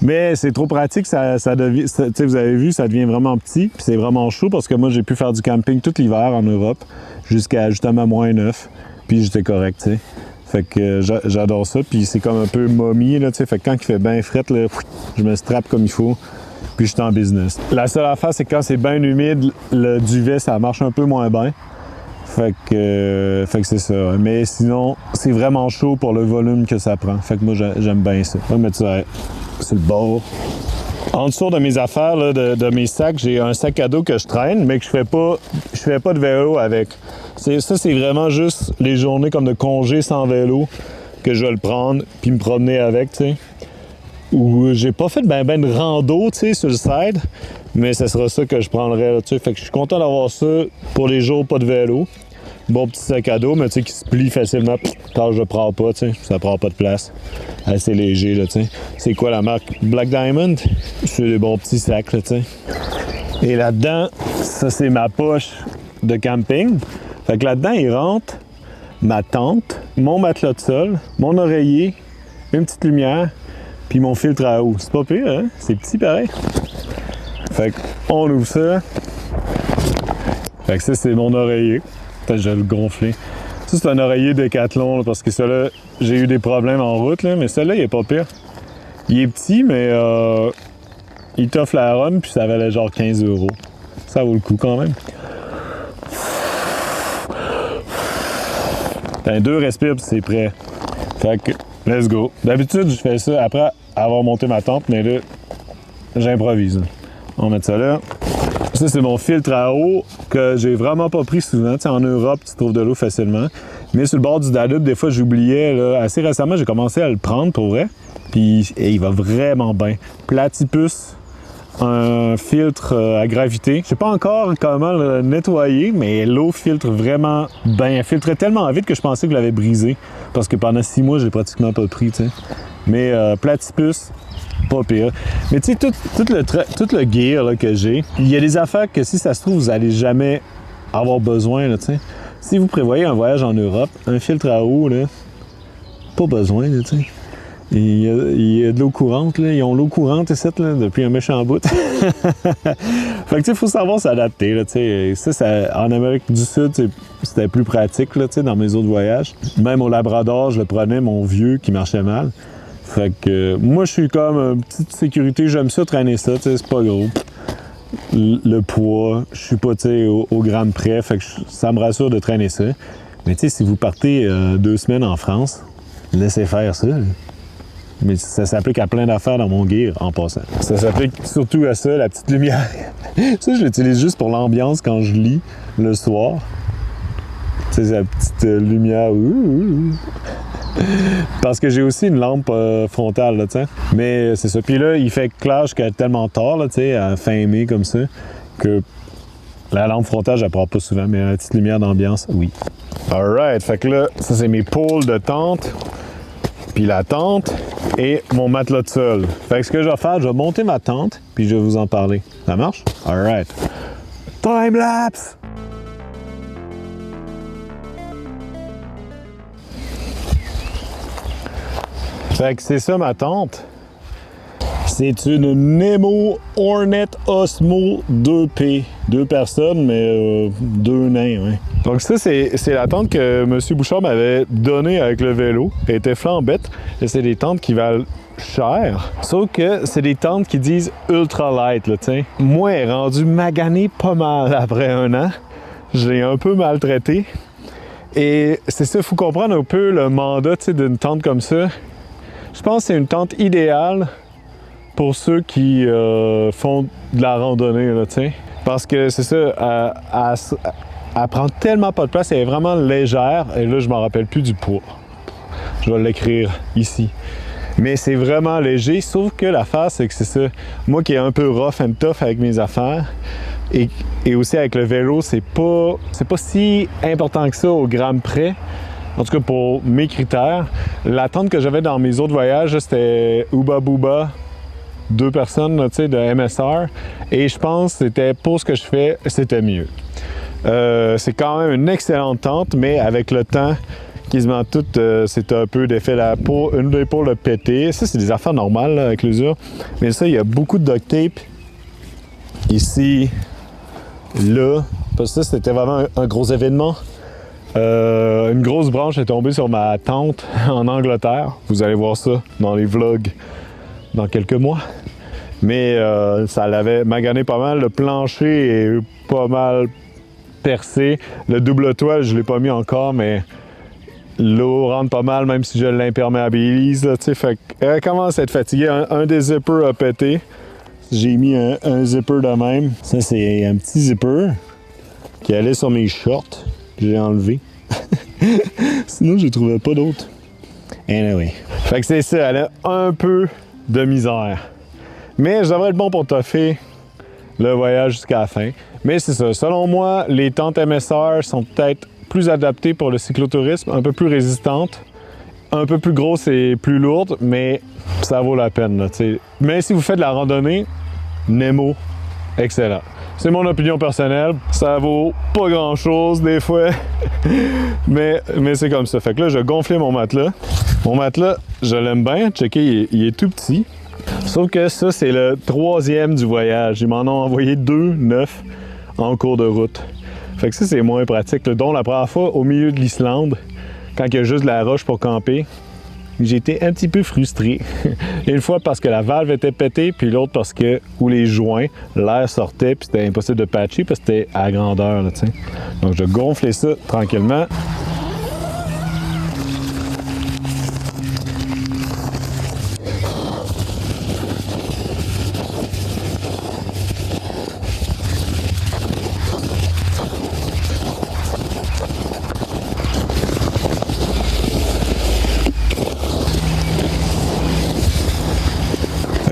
Speaker 1: Mais c'est trop pratique, ça devient. Vous avez vu, ça devient vraiment petit. Puis c'est vraiment chaud parce que moi, j'ai pu faire du camping tout l'hiver en Europe jusqu'à justement moins 9. Puis j'étais correct, tu sais. Fait que j'adore ça, puis c'est comme un peu momie, là, tu sais, fait que quand il fait bien fret, là, je me strappe comme il faut, puis je suis en business. La seule affaire, c'est que quand c'est bien humide, le duvet, ça marche un peu moins bien. Fait que c'est ça. Mais sinon, c'est vraiment chaud pour le volume que ça prend. Fait que moi, j'aime bien ça. On va mettre ça sur le bord. En dessous de mes affaires, là, de mes sacs, j'ai un sac à dos que je traîne, mais que je fais pas de vélo avec. Ça, c'est vraiment juste les journées comme de congé sans vélo que je vais le prendre puis me promener avec, tu sais. Ou j'ai pas fait ben de rando, tu sais, sur le side, mais ce sera ça que je prendrais, là, tu sais. Fait que je suis content d'avoir ça pour les jours pas de vélo. Bon petit sac à dos, mais tu sais, qui se plie facilement quand je le prends pas, tu sais. Ça prend pas de place. Assez léger, là, tu sais. C'est quoi la marque? Black Diamond? C'est des bons petits sacs, là, tu sais. Et là-dedans, ça, c'est ma poche de camping. Fait que là-dedans, il rentre ma tente, mon matelas de sol, mon oreiller, une petite lumière, puis mon filtre à eau. C'est pas pire, hein? C'est petit pareil. Fait qu'on ouvre ça. Fait que ça, c'est mon oreiller. Peut-être que je vais le gonfler. Ça, c'est un oreiller Decathlon, là, parce que celui-là, j'ai eu des problèmes en route, là, mais celui-là, il est pas pire. Il est petit, mais il t'offre la run, puis ça valait genre 15 €. Ça vaut le coup quand même. T'as 2 respires, puis c'est prêt. Fait que, let's go. D'habitude, je fais ça après avoir monté ma tente, mais là, j'improvise. On va mettre ça là. Ça, c'est mon filtre à eau que j'ai vraiment pas pris souvent. T'sais, en Europe, tu trouves de l'eau facilement. Mais sur le bord du Danube, des fois, j'oubliais. Là, assez récemment, j'ai commencé à le prendre pour vrai. Puis il va vraiment bien. Platypus, un filtre à gravité. Je sais pas encore comment le nettoyer, mais l'eau filtre vraiment bien. Elle filtrait tellement vite que je pensais que je l'avais brisé. Parce que pendant 6 mois, je l'ai pratiquement pas pris. T'sais. Mais Platypus, pas pire. Mais tu sais, tout le gear là, que j'ai, il y a des affaires que si ça se trouve, vous n'allez jamais avoir besoin. Là, si vous prévoyez un voyage en Europe, un filtre à eau, là, pas besoin. Là, il y a de l'eau courante. Là. Ils ont l'eau courante ici, là, depuis un méchant bout. Fait que il faut savoir s'adapter. Là, ça, en Amérique du Sud, c'était plus pratique là, dans mes autres voyages. Même au Labrador, je le prenais, mon vieux, qui marchait mal. Fait que moi, je suis comme une petite sécurité. J'aime ça traîner ça, c'est pas gros. Le poids, je suis pas au gramme près. Fait que ça me rassure de traîner ça. Mais si vous partez 2 semaines en France, laissez faire ça. Là. Mais ça s'applique à plein d'affaires dans mon gear, en passant. Ça s'applique surtout à ça, la petite lumière. Ça, je l'utilise juste pour l'ambiance quand je lis le soir. Tu sais, la petite lumière. Parce que j'ai aussi une lampe frontale, là, tu sais. Mais c'est ça. Puis là, il fait clair jusqu'à tellement tard, là, tu sais, à fin mai, comme ça, que la lampe frontale, je la prends pas souvent, mais la petite lumière d'ambiance, oui. Alright, fait que là, ça, c'est mes pôles de tente. Puis la tente et mon matelas de sol. Fait que ce que je vais faire, je vais monter ma tente, puis je vais vous en parler. Ça marche? Alright. Time lapse! Fait que c'est ça ma tente. C'est une Nemo Hornet Osmo 2P. 2 personnes, mais 2 nains. Ouais. Donc ça, c'est la tente que M. Bouchard m'avait donnée avec le vélo. Elle était flambette. Et c'est des tentes qui valent cher. Sauf que c'est des tentes qui disent ultra light. Là, t'sais. Moi, elle est rendue maganée pas mal après un an. Je l'ai un peu maltraité. Et c'est ça, il faut comprendre un peu le mandat d'une tente comme ça. Je pense que c'est une tente idéale pour ceux qui font de la randonnée, là, t'sais. Parce que c'est ça, elle prend tellement pas de place, elle est vraiment légère, et là je m'en rappelle plus du poids. Je vais l'écrire ici. Mais c'est vraiment léger, sauf que l'affaire c'est que c'est ça, moi qui est un peu rough and tough avec mes affaires, et aussi avec le vélo, c'est pas si important que ça au gramme près. En tout cas, pour mes critères, la tente que j'avais dans mes autres voyages, c'était Uba Booba, 2 personnes, tu sais, de MSR. Et je pense que c'était pour ce que je fais, c'était mieux. C'est quand même une excellente tente, mais avec le temps, quasiment tout, c'est un peu d'effet une épaule a pété. Ça, c'est des affaires normales là, avec l'usure. Mais ça, il y a beaucoup de duct tape. Ici, là. Parce que ça, c'était vraiment un gros événement. Une grosse branche est tombée sur ma tente en Angleterre. Vous allez voir ça dans les vlogs dans quelques mois. Mais ça l'avait magané pas mal. Le plancher est pas mal percé. Le double toile, je ne l'ai pas mis encore, mais l'eau rentre pas mal, même si je l'imperméabilise. Fait qu'elle commence à être fatiguée. Un des zippers a pété. J'ai mis un zipper de même. Ça, c'est un petit zipper qui allait sur mes shorts. J'ai enlevé. Sinon, je trouvais pas d'autres. Anyway. Fait que c'est ça, elle a un peu de misère. Mais je devrais être bon pour toffer le voyage jusqu'à la fin. Mais c'est ça. Selon moi, les tentes MSR sont peut-être plus adaptées pour le cyclotourisme, un peu plus résistantes, un peu plus grosses et plus lourdes, mais ça vaut la peine. Là, mais si vous faites de la randonnée, Nemo, excellent. C'est mon opinion personnelle. Ça vaut pas grand-chose des fois. mais c'est comme ça. Fait que là, je gonflais mon matelas. Mon matelas, je l'aime bien. Checkez, il est tout petit. Sauf que ça, c'est le 3e du voyage. Ils m'en ont envoyé 2 neufs en cours de route. Fait que ça, c'est moins pratique. Dont la première fois, au milieu de l'Islande, quand il y a juste de la roche pour camper, j'ai été un petit peu frustré. Une fois parce que la valve était pétée, puis l'autre parce que, où les joints, l'air sortait, puis c'était impossible de patcher parce que c'était à grandeur. Là, donc je gonflais ça tranquillement.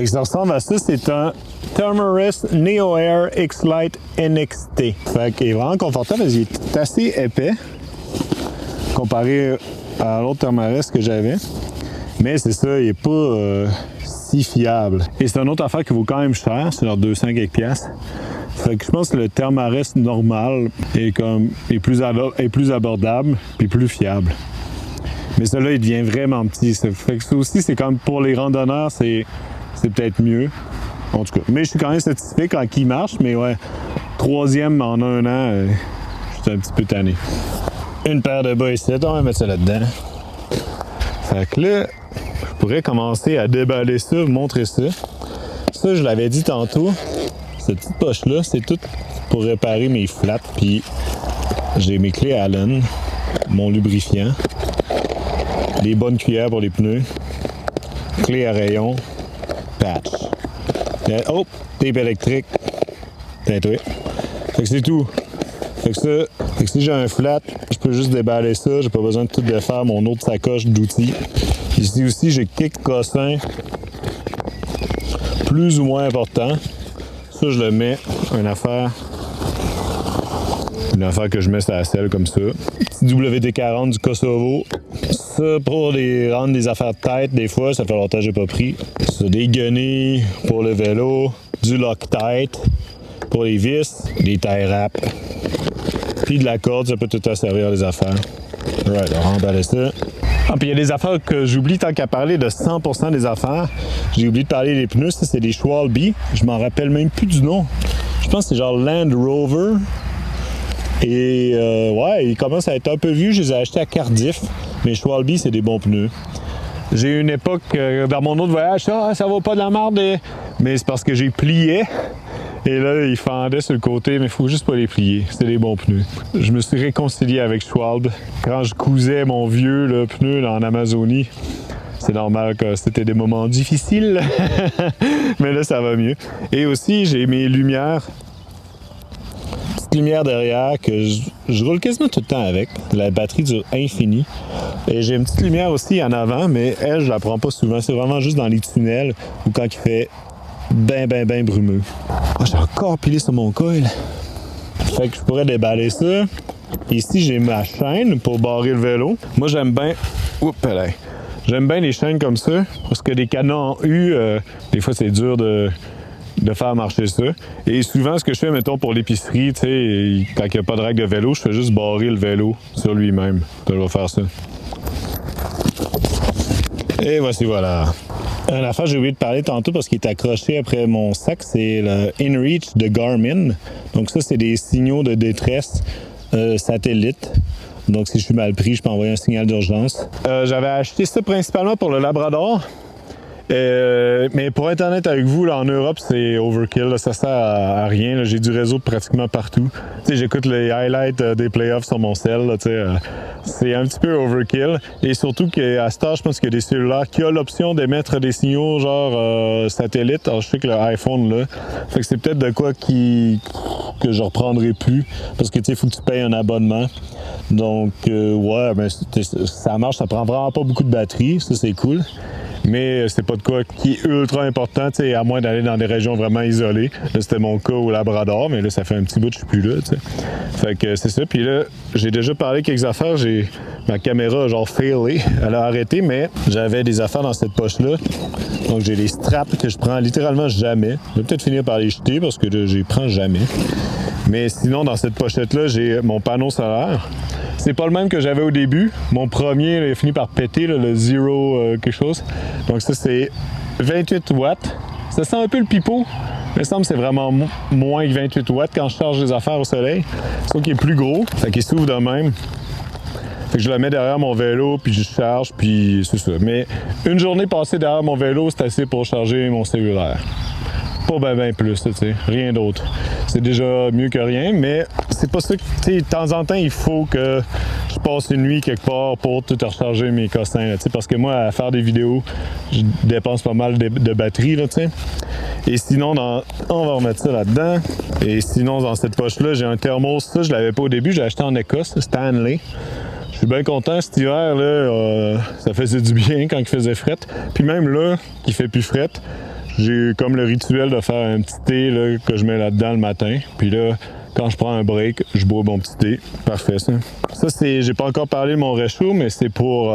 Speaker 1: Ça ressemble à ça, c'est un Thermarest Neo Air X-Lite NXT. Fait qu'il est vraiment confortable, mais il est assez épais comparé à l'autre Thermarest que j'avais. Mais c'est ça, il n'est pas si fiable. Et c'est une autre affaire qui vaut quand même cher, c'est leur 200 quelques piastres. Fait que je pense que le Thermarest normal est plus abordable puis plus fiable. Mais celui-là, il devient vraiment petit. Fait que ça aussi, c'est comme pour les randonneurs, c'est peut-être mieux. En tout cas, mais je suis quand même satisfait quand il marche, mais ouais, 3e en un an, je suis un petit peu tanné. Une paire de bas ici, on va mettre ça là-dedans. Fait que là, je pourrais commencer à déballer ça, vous montrer ça. Ça, je l'avais dit tantôt, cette petite poche-là, c'est tout pour réparer mes flaps, puis j'ai mes clés Allen, mon lubrifiant, les bonnes cuillères pour les pneus, clés à rayon, patch. Oh, tape électrique. Tintoué. Fait que c'est tout. Fait que si j'ai un flat, je peux juste déballer ça. J'ai pas besoin de tout défaire mon autre sacoche d'outils. Ici aussi, j'ai quelques cossins plus ou moins importants. Ça, je le mets une affaire que je mets sur la selle comme ça. Petit WD-40 du Kosovo. Ça, pour rendre des affaires de tête, des fois, ça fait longtemps que j'ai pas pris. Ça, des guenilles pour le vélo, du Loctite pour les vis, des tie wraps, puis de la corde, ça peut tout à servir des affaires. Right, on va emballer ça. Ah, puis il y a des affaires que j'oublie tant qu'à parler de 100% des affaires. J'ai oublié de parler des pneus, ça c'est des Schwalbe. Je m'en rappelle même plus du nom. Je pense que c'est genre Land Rover. Et ouais, ils commencent à être un peu vieux. Je les ai achetés à Cardiff. Mais Schwalbe, c'est des bons pneus. J'ai eu une époque, dans mon autre voyage, ça va pas de la merde. Mais c'est parce que j'ai plié. Et là, ils fendaient sur le côté, mais il faut juste pas les plier. C'est des bons pneus. Je me suis réconcilié avec Schwalbe. Quand je cousais mon vieux pneu là, en Amazonie, c'est normal que c'était des moments difficiles. Mais là, ça va mieux. Et aussi, j'ai mes lumières. Petite lumière derrière que je roule quasiment tout le temps avec. La batterie dure infini. Et j'ai une petite lumière aussi en avant, mais elle, je la prends pas souvent. C'est vraiment juste dans les tunnels ou quand il fait ben brumeux. Oh, j'ai encore pilé sur mon coil. Fait que je pourrais déballer ça. Ici, j'ai ma chaîne pour barrer le vélo. Moi, j'aime bien... Oups, là. J'aime bien les chaînes comme ça, parce que des canons en U, des fois, c'est dur de faire marcher ça. Et souvent, ce que je fais, mettons, pour l'épicerie, tu sais, quand il n'y a pas de règle de vélo, je fais juste barrer le vélo sur lui-même. Je vais faire ça. Et voici, voilà. Une affaire que j'ai oublié de parler tantôt parce qu'il est accroché après mon sac, c'est le InReach de Garmin. Donc ça, c'est des signaux de détresse satellite. Donc si je suis mal pris, je peux envoyer un signal d'urgence. J'avais acheté ça principalement pour le Labrador. Mais pour être honnête avec vous, là, en Europe, c'est overkill. Là, ça sert à rien. Là. J'ai du réseau pratiquement partout. T'sais, j'écoute les highlights des playoffs sur mon cell. Là, c'est un petit peu overkill. Et surtout qu'à ce temps, je pense qu'il y a des cellulaires qui ont l'option d'émettre des signaux genre satellite. Alors, je sais que le iPhone, là, fait que c'est peut-être de quoi que je reprendrai plus. Parce que il faut que tu payes un abonnement. Donc, ouais, ben, ça marche. Ça prend vraiment pas beaucoup de batterie. Ça, c'est cool. Mais c'est pas de quoi qui est ultra important, tu sais, à moins d'aller dans des régions vraiment isolées. Là, c'était mon cas au Labrador, mais là, ça fait un petit bout que je suis plus là, tu sais. Fait que c'est ça. Puis là, j'ai déjà parlé quelques affaires. Ma caméra a genre failé. Elle a arrêté, mais j'avais des affaires dans cette poche-là. Donc, j'ai des straps que je prends littéralement jamais. Je vais peut-être finir par les jeter parce que je les prends jamais. Mais sinon, dans cette pochette-là, j'ai mon panneau solaire. C'est pas le même que j'avais au début. Mon premier, là, il a fini par péter, là, le Zero quelque chose. Donc ça, c'est 28 watts. Ça sent un peu le pipeau. Il me semble que c'est vraiment moins que 28 watts quand je charge les affaires au soleil. Sauf qu'il est plus gros. Fait qu'il s'ouvre de même. Fait que je le mets derrière mon vélo, puis je charge, puis c'est ça. Mais une journée passée derrière mon vélo, c'est assez pour charger mon cellulaire. Pas ben plus, tu sais, rien d'autre. C'est déjà mieux que rien, mais c'est pas ça que, tu sais, de temps en temps, il faut que je passe une nuit quelque part pour tout recharger mes cossins, tu sais, parce que moi, à faire des vidéos, je dépense pas mal de batterie, là, tu sais. Et sinon, on va remettre ça là-dedans. Et sinon, dans cette poche-là, j'ai un thermos, ça, je l'avais pas au début, j'ai acheté en Écosse, Stanley. Je suis bien content cet hiver, là, ça faisait du bien quand il faisait fret. Puis même là, qu'il fait plus fret, j'ai comme le rituel de faire un petit thé là, que je mets là-dedans le matin. Puis là, quand je prends un break, je bois mon petit thé. Parfait, ça. Ça, j'ai pas encore parlé de mon réchaud, mais c'est pour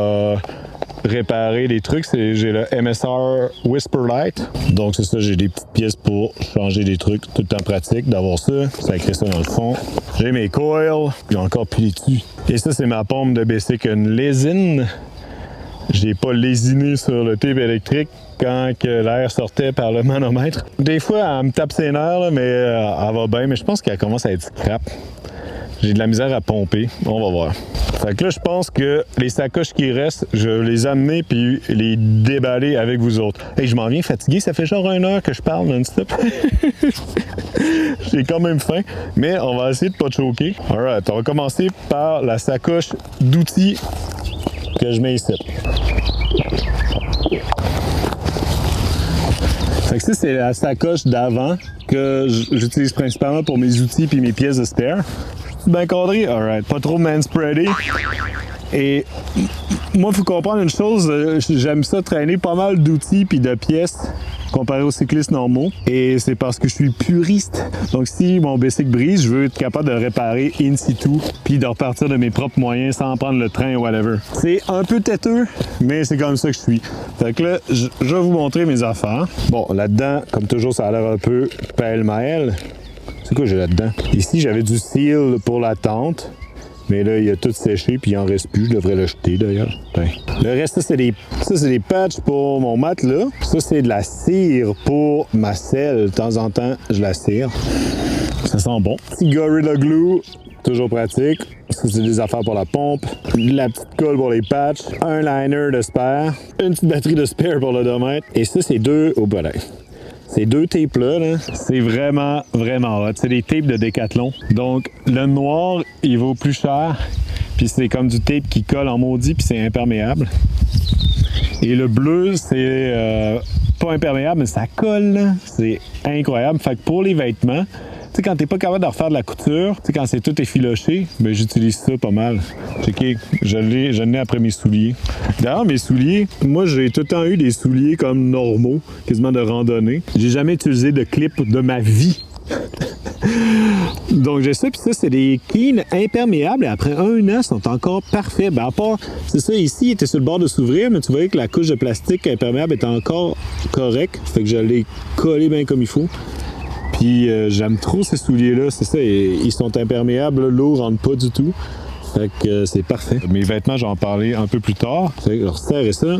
Speaker 1: réparer des trucs. J'ai le MSR Whisper Light. Donc, c'est ça, j'ai des petites pièces pour changer des trucs. Tout le temps pratique d'avoir ça. Ça écrit ça dans le fond. J'ai mes coils. J'ai encore pilé dessus. Et ça, c'est ma pompe de Basic Lésine. J'ai pas lésiné sur le tube électrique quand que l'air sortait par le manomètre. Des fois, elle me tape ses nerfs, là, mais elle va bien, mais je pense qu'elle commence à être scrap. J'ai de la misère à pomper. On va voir. Fait que là, je pense que les sacoches qui restent, je vais les amener puis les déballer avec vous autres. Hey, je m'en viens fatigué. Ça fait genre 1 heure que je parle non-stop. J'ai quand même faim, mais on va essayer de pas choquer. Alright, on va commencer par la sacoche d'outils que je mets ici. Fait que ça, c'est la sacoche d'avant que j'utilise principalement pour mes outils puis mes pièces de spare. Je suis bien cadré? Alright. Pas trop manspreadé. Et moi, il faut comprendre une chose, j'aime ça traîner pas mal d'outils puis de pièces comparé aux cyclistes normaux. Et c'est parce que je suis puriste. Donc si mon bicycle brise, je veux être capable de le réparer in situ puis de repartir de mes propres moyens sans prendre le train ou whatever. C'est un peu têteux, mais c'est comme ça que je suis. Fait que là, je vais vous montrer mes affaires. Bon, là-dedans, comme toujours, ça a l'air un peu pêle-mêle. C'est quoi j'ai là-dedans? Ici, j'avais du seal pour la tente. Mais là, il a tout séché, puis il en reste plus. Je devrais le jeter, d'ailleurs. Le reste, ça, c'est des patchs pour mon matelas. Ça, c'est de la cire pour ma selle. De temps en temps, je la cire. Ça sent bon. Petit Gorilla Glue, toujours pratique. Ça, c'est des affaires pour la pompe. La petite colle pour les patchs. Un liner de spare. Une petite batterie de spare pour l'odomètre. Et ça, c'est deux... Oh, ben, ces deux tapes-là, là, c'est vraiment, vraiment hot. C'est des tapes de Decathlon. Donc, le noir, il vaut plus cher. Puis c'est comme du tape qui colle en maudit, puis c'est imperméable. Et le bleu, c'est pas imperméable, mais ça colle, là. C'est incroyable. Fait que pour les vêtements, tu sais, quand t'es pas capable de refaire de la couture, tu sais, quand c'est tout effiloché, ben j'utilise ça pas mal. Checké, je l'ai après mes souliers. D'ailleurs, mes souliers, moi, j'ai tout le temps eu des souliers comme normaux, quasiment de randonnée. J'ai jamais utilisé de clip de ma vie. Donc j'ai ça, puis ça, c'est des Keen imperméables et après 1 an, ils sont encore parfaits. Ben à part, c'est ça, ici, il était sur le bord de s'ouvrir, mais tu voyais que la couche de plastique imperméable était encore correcte. Fait que je l'ai collé bien comme il faut. Puis j'aime trop ces souliers-là, c'est ça, ils sont imperméables, l'eau rentre pas du tout. Fait que c'est parfait. Mes vêtements, j'en parlais un peu plus tard. Fait que je resserre ça.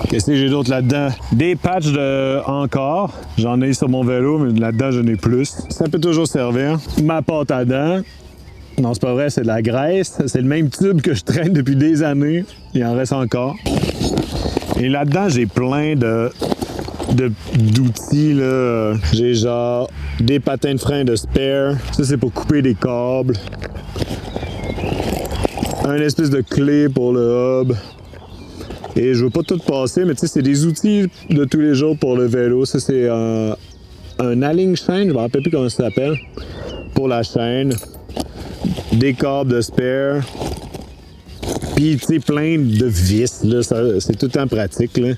Speaker 1: Qu'est-ce que j'ai d'autre là-dedans? Des patchs de encore. J'en ai sur mon vélo, mais là-dedans, j'en ai plus. Ça peut toujours servir. Ma pâte à dents. Non, c'est pas vrai, c'est de la graisse. C'est le même tube que je traîne depuis des années. Il en reste encore. Et là-dedans, j'ai plein d'outils, là. J'ai genre des patins de frein de spare. Ça, c'est pour couper des câbles. Un espèce de clé pour le hub. Et je veux pas tout passer, mais tu sais, c'est des outils de tous les jours pour le vélo. Ça, c'est un align chain, je me rappelle plus comment ça s'appelle, pour la chaîne. Des câbles de spare. Puis, tu sais, plein de vis, là. C'est tout le temps pratique, là.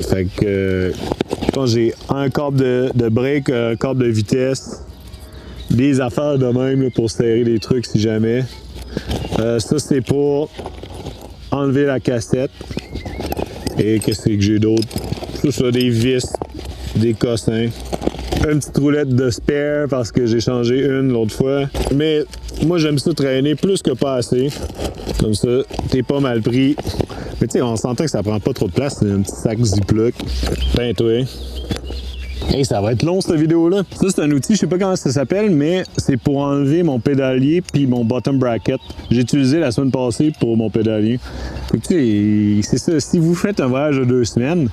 Speaker 1: Fait que, quand j'ai un câble de break, un câble de vitesse, des affaires de même, là, pour serrer des trucs si jamais. Ça, c'est pour enlever la cassette. Et qu'est-ce que j'ai d'autre? Tout ça, des vis, des cossins. Une petite roulette de spare parce que j'ai changé une l'autre fois. Mais moi, j'aime ça traîner plus que pas assez. Comme ça, t'es pas mal pris. Mais tu sais, on s'entend que ça prend pas trop de place. C'est un petit sac Ziploc. Ben, toi. Hey, ça va être long, cette vidéo-là. Ça, c'est un outil, je sais pas comment ça s'appelle, mais c'est pour enlever mon pédalier puis mon bottom bracket. J'ai utilisé la semaine passée pour mon pédalier. Tu sais, c'est ça. Si vous faites un voyage de 2 semaines,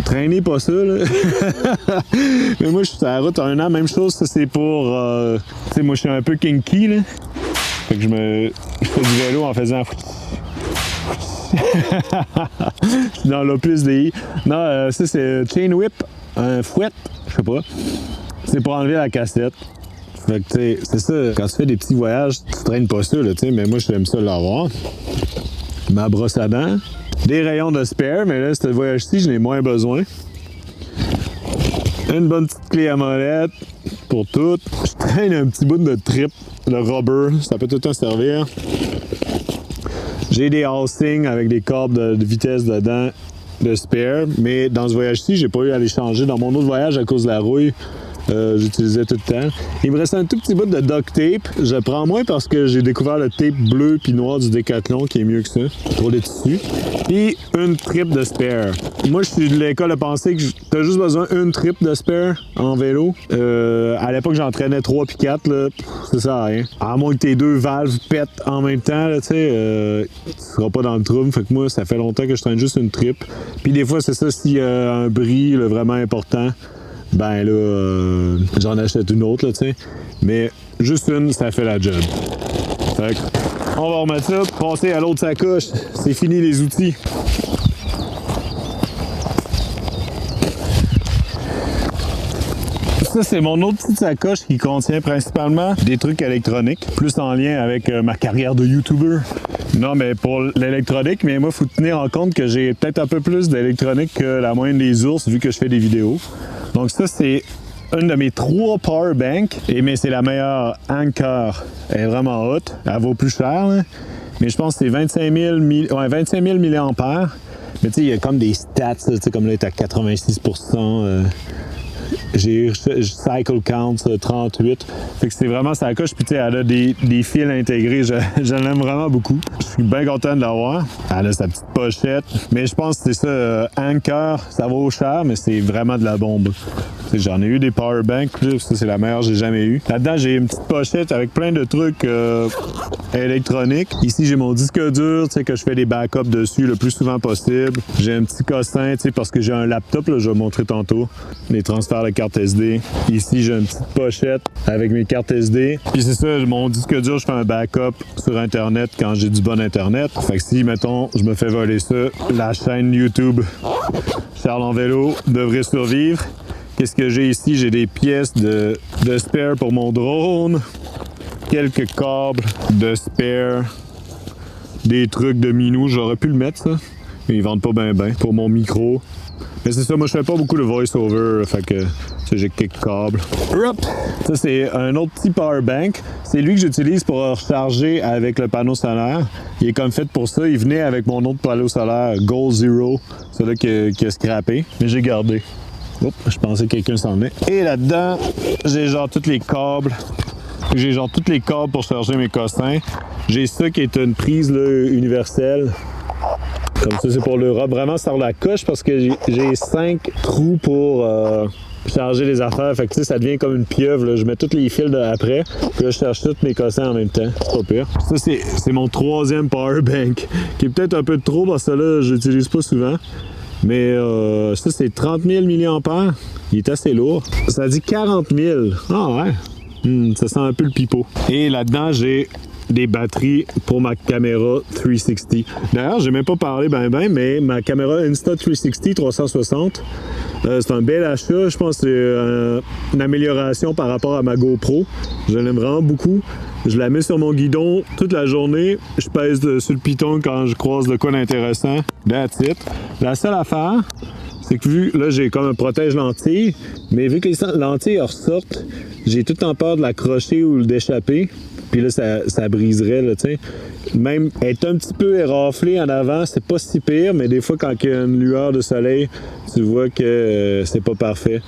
Speaker 1: traînez pas ça, là. Mais moi, je suis sur la route 1 an. Même chose, ça, c'est pour... tu sais, moi, je suis un peu kinky, là. Fait que je fais du vélo en faisant... Je suis dans l'opus des... Non, ça, c'est chain whip. Un fouet, je sais pas. C'est pour enlever la cassette. Fait que, tu sais, c'est ça. Quand tu fais des petits voyages, tu traînes pas ça, là, tu sais. Mais moi, j'aime ça l'avoir. Ma brosse à dents. Des rayons de spare, mais là, ce voyage-ci, j'en ai moins besoin. Une bonne petite clé à molette pour tout. Je traîne un petit bout de trip, de rubber. Ça peut tout le temps servir. J'ai des housings avec des câbles de vitesse dedans. De spare, mais dans ce voyage-ci, j'ai pas eu à les changer. Dans mon autre voyage, à cause de la rouille, j'utilisais tout le temps. Il me reste un tout petit bout de duct tape. Je prends moins parce que j'ai découvert le tape bleu puis noir du Decathlon qui est mieux que ça pour les tissus. Puis une trip de spare. Moi, je suis de l'école à penser que t'as juste besoin d'une trip de spare en vélo. À l'époque, j'en traînais 3 puis 4, là, ça sert à rien. À moins que tes 2 valves pètent en même temps, là, tu sais, tu seras pas dans le trouble. Fait que moi, ça fait longtemps que je traîne juste une trip. Puis des fois, c'est ça, s'il y a un bris là, vraiment important, ben là, j'en achète une autre, là, tu sais. Mais juste une, ça fait la job. Fait que, on va remettre ça, passer à l'autre sacoche. C'est fini les outils. Ça, c'est mon autre petite sacoche qui contient principalement des trucs électroniques, plus en lien avec ma carrière de YouTuber. Non, mais pour l'électronique, mais moi, il faut tenir en compte que j'ai peut-être un peu plus d'électronique que la moyenne des ours, vu que je fais des vidéos. Donc ça, c'est une de mes 3 power banks, mais c'est la meilleure Anker. Elle est vraiment haute, elle vaut plus cher, là. Mais je pense que c'est 25 000 mAh. Mais tu sais, il y a comme des stats, tu sais, comme là, il est à 86%. j'ai cycle count 38. Fait que c'est vraiment sa coche. Puis tu sais, elle a des fils intégrés. Je l'aime vraiment beaucoup. Je suis bien content de l'avoir. Elle a sa petite pochette. Mais je pense que c'est ça. Anker, ça vaut cher, mais c'est vraiment de la bombe. J'en ai eu des powerbanks, ça c'est la meilleure que j'ai jamais eu. Là-dedans, j'ai une petite pochette avec plein de trucs électroniques. Ici, j'ai mon disque dur, que je fais des backups dessus le plus souvent possible. J'ai un petit cossin, parce que j'ai un laptop, là, je vais montrer tantôt, les transferts de carte SD. Ici, j'ai une petite pochette avec mes cartes SD. Puis c'est ça, mon disque dur, je fais un backup sur Internet quand j'ai du bon Internet. Fait que si, mettons, je me fais voler ça, la chaîne YouTube Charles en vélo devrait survivre. Qu'est-ce que j'ai ici? J'ai des pièces de spare pour mon drone, quelques câbles de spare, des trucs de minou, j'aurais pu le mettre ça, mais ils vendent pas ben pour mon micro. Mais c'est ça, moi je fais pas beaucoup de voice-over, fait que j'ai quelques câbles. Ça c'est un autre petit power bank. C'est lui que j'utilise pour recharger avec le panneau solaire. Il est comme fait pour ça. Il venait avec mon autre panneau solaire Goal Zero, celui-là qui a scrappé, mais j'ai gardé. Oups, je pensais que quelqu'un s'en venait. Et là-dedans, j'ai genre tous les câbles. J'ai genre tous les câbles pour charger mes cossins. J'ai ça qui est une prise là, universelle. Comme ça, c'est pour l'Europe. Vraiment, ça la coche parce que j'ai 5 trous pour charger les affaires. Fait que tu sais, ça devient comme une pieuvre. Là. Je mets tous les fils après. Puis là, je charge tous mes cossins en même temps. C'est pas pire. Ça, c'est mon 3e power bank. Qui est peut-être un peu trop parce que là, je l'utilise pas souvent. Mais ça, c'est 30 000 mAh. Il est assez lourd. Ça dit 40 000. Ah ouais. Ça sent un peu le pipeau. Et là-dedans, j'ai des batteries pour ma caméra 360. D'ailleurs, j'ai même pas parlé mais ma caméra Insta360 360, c'est un bel achat. Je pense que c'est une amélioration par rapport à ma GoPro. Je l'aime vraiment beaucoup. Je la mets sur mon guidon toute la journée. Je pèse sur le piton quand je croise de quoi d'intéressant. That's it. La seule affaire, c'est que vu, là, j'ai comme un protège-lentille, mais vu que les lentilles ressortent, j'ai tout le temps peur de l'accrocher ou d'échapper. Puis là, ça briserait, là, tu sais. Même être un petit peu éraflé en avant, c'est pas si pire, mais des fois, quand il y a une lueur de soleil, tu vois que c'est pas parfait.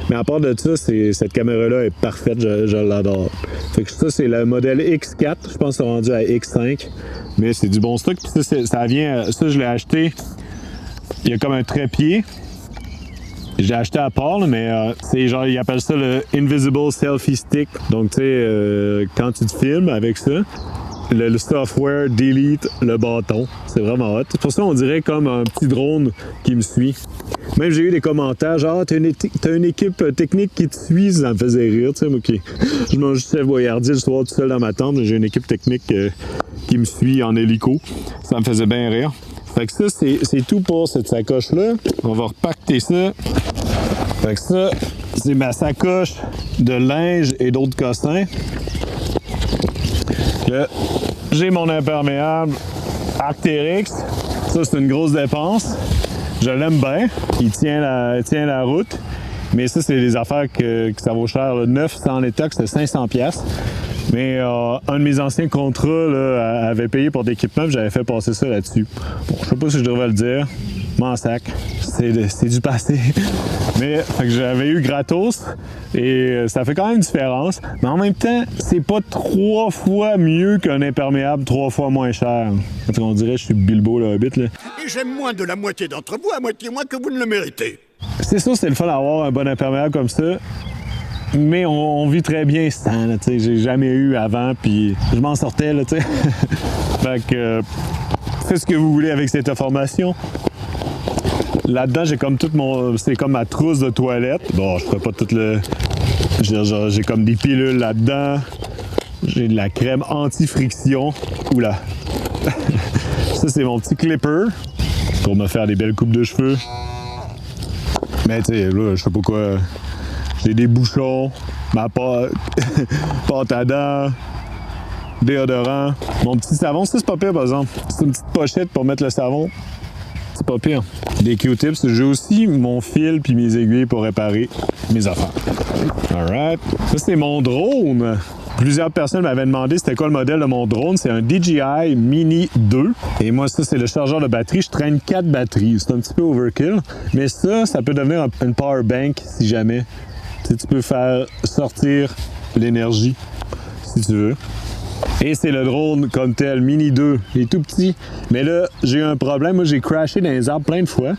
Speaker 1: Mais à part de ça, cette caméra-là est parfaite, je l'adore. Fait que ça, c'est le modèle X4, je pense que c'est rendu à X5, mais c'est du bon stock. Puis ça vient, ça, je l'ai acheté, il y a comme un trépied. J'ai acheté à part, mais c'est genre, ils appellent ça le Invisible Selfie Stick. Donc, tu sais, quand tu te filmes avec ça, le software delete le bâton. C'est vraiment hot. Pour ça, on dirait comme un petit drone qui me suit. Même j'ai eu des commentaires genre, t'as une équipe technique qui te suit, ça me faisait rire, tu sais, moi qui je mange juste voyardier le soir tout seul dans ma tente, j'ai une équipe technique qui me suit en hélico. Ça me faisait bien rire. Fait que ça, c'est tout pour cette sacoche-là. On va repacter ça. Fait que ça, c'est ma sacoche de linge et d'autres cossins. Là, j'ai mon imperméable Arc'teryx. Ça, c'est une grosse dépense. Je l'aime bien. Il tient la route. Mais ça, c'est des affaires que ça vaut cher. Là. 900 en état, c'était 500$. Mais un de mes anciens contrats là, avait payé pour d'équipement, puis j'avais fait passer ça là-dessus. Bon, je sais pas si je devrais le dire. M'en sac. C'est du passé. Mais fait que j'avais eu gratos et ça fait quand même une différence. Mais en même temps, c'est pas 3 fois mieux qu'un imperméable 3 fois moins cher. On dirait que je suis Bilbo le Hobbit. Là.
Speaker 2: Et j'aime moins de la moitié d'entre vous, à moitié moins que vous ne le méritez.
Speaker 1: C'est sûr, c'est le fun d'avoir un bon imperméable comme ça. Mais on vit très bien sans, là, tu sais. J'ai jamais eu avant, puis je m'en sortais, là, tu sais. Fait que, faites ce que vous voulez avec cette information. Là-dedans, j'ai comme c'est comme ma trousse de toilette. Bon, je ferai pas tout le... J'ai comme des pilules là-dedans. J'ai de la crème anti-friction. Oula. Ça, c'est mon petit clipper pour me faire des belles coupes de cheveux. Mais tu sais, là, je sais pas quoi... J'ai des bouchons, ma pâte à dents, déodorant, mon petit savon. Ça, c'est pas pire, par exemple. C'est une petite pochette pour mettre le savon. C'est pas pire. Des Q-tips. J'ai aussi mon fil puis mes aiguilles pour réparer mes affaires. Alright. Ça, c'est mon drone. Plusieurs personnes m'avaient demandé c'était quoi le modèle de mon drone. C'est un DJI Mini 2. Et moi, ça, c'est le chargeur de batterie. Je traîne 4 batteries. C'est un petit peu overkill. Mais ça peut devenir une power bank si jamais. Tu peux faire sortir l'énergie si tu veux. Et c'est le drone comme tel, Mini 2. Il est tout petit. Mais là, j'ai eu un problème. Moi, j'ai crashé dans les arbres plein de fois.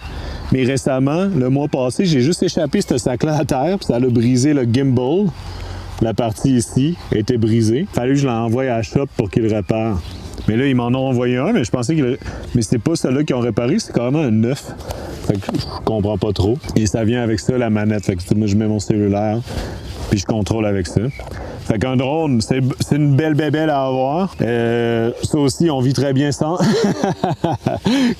Speaker 1: Mais récemment, le mois passé, j'ai juste échappé ce sac-là à terre. Puis ça a brisé le gimbal. La partie ici était brisée. Fallu que je l'envoie à la shop pour qu'il le répare. Mais là, ils m'en ont envoyé un, mais je pensais que... Mais c'est pas celui-là qu'ils ont réparé, c'est carrément un neuf. Fait que je comprends pas trop. Et ça vient avec ça, la manette. Fait que moi, je mets mon cellulaire, puis je contrôle avec ça. Fait qu'un drone, c'est une belle bébelle à avoir. Ça aussi, on vit très bien sans.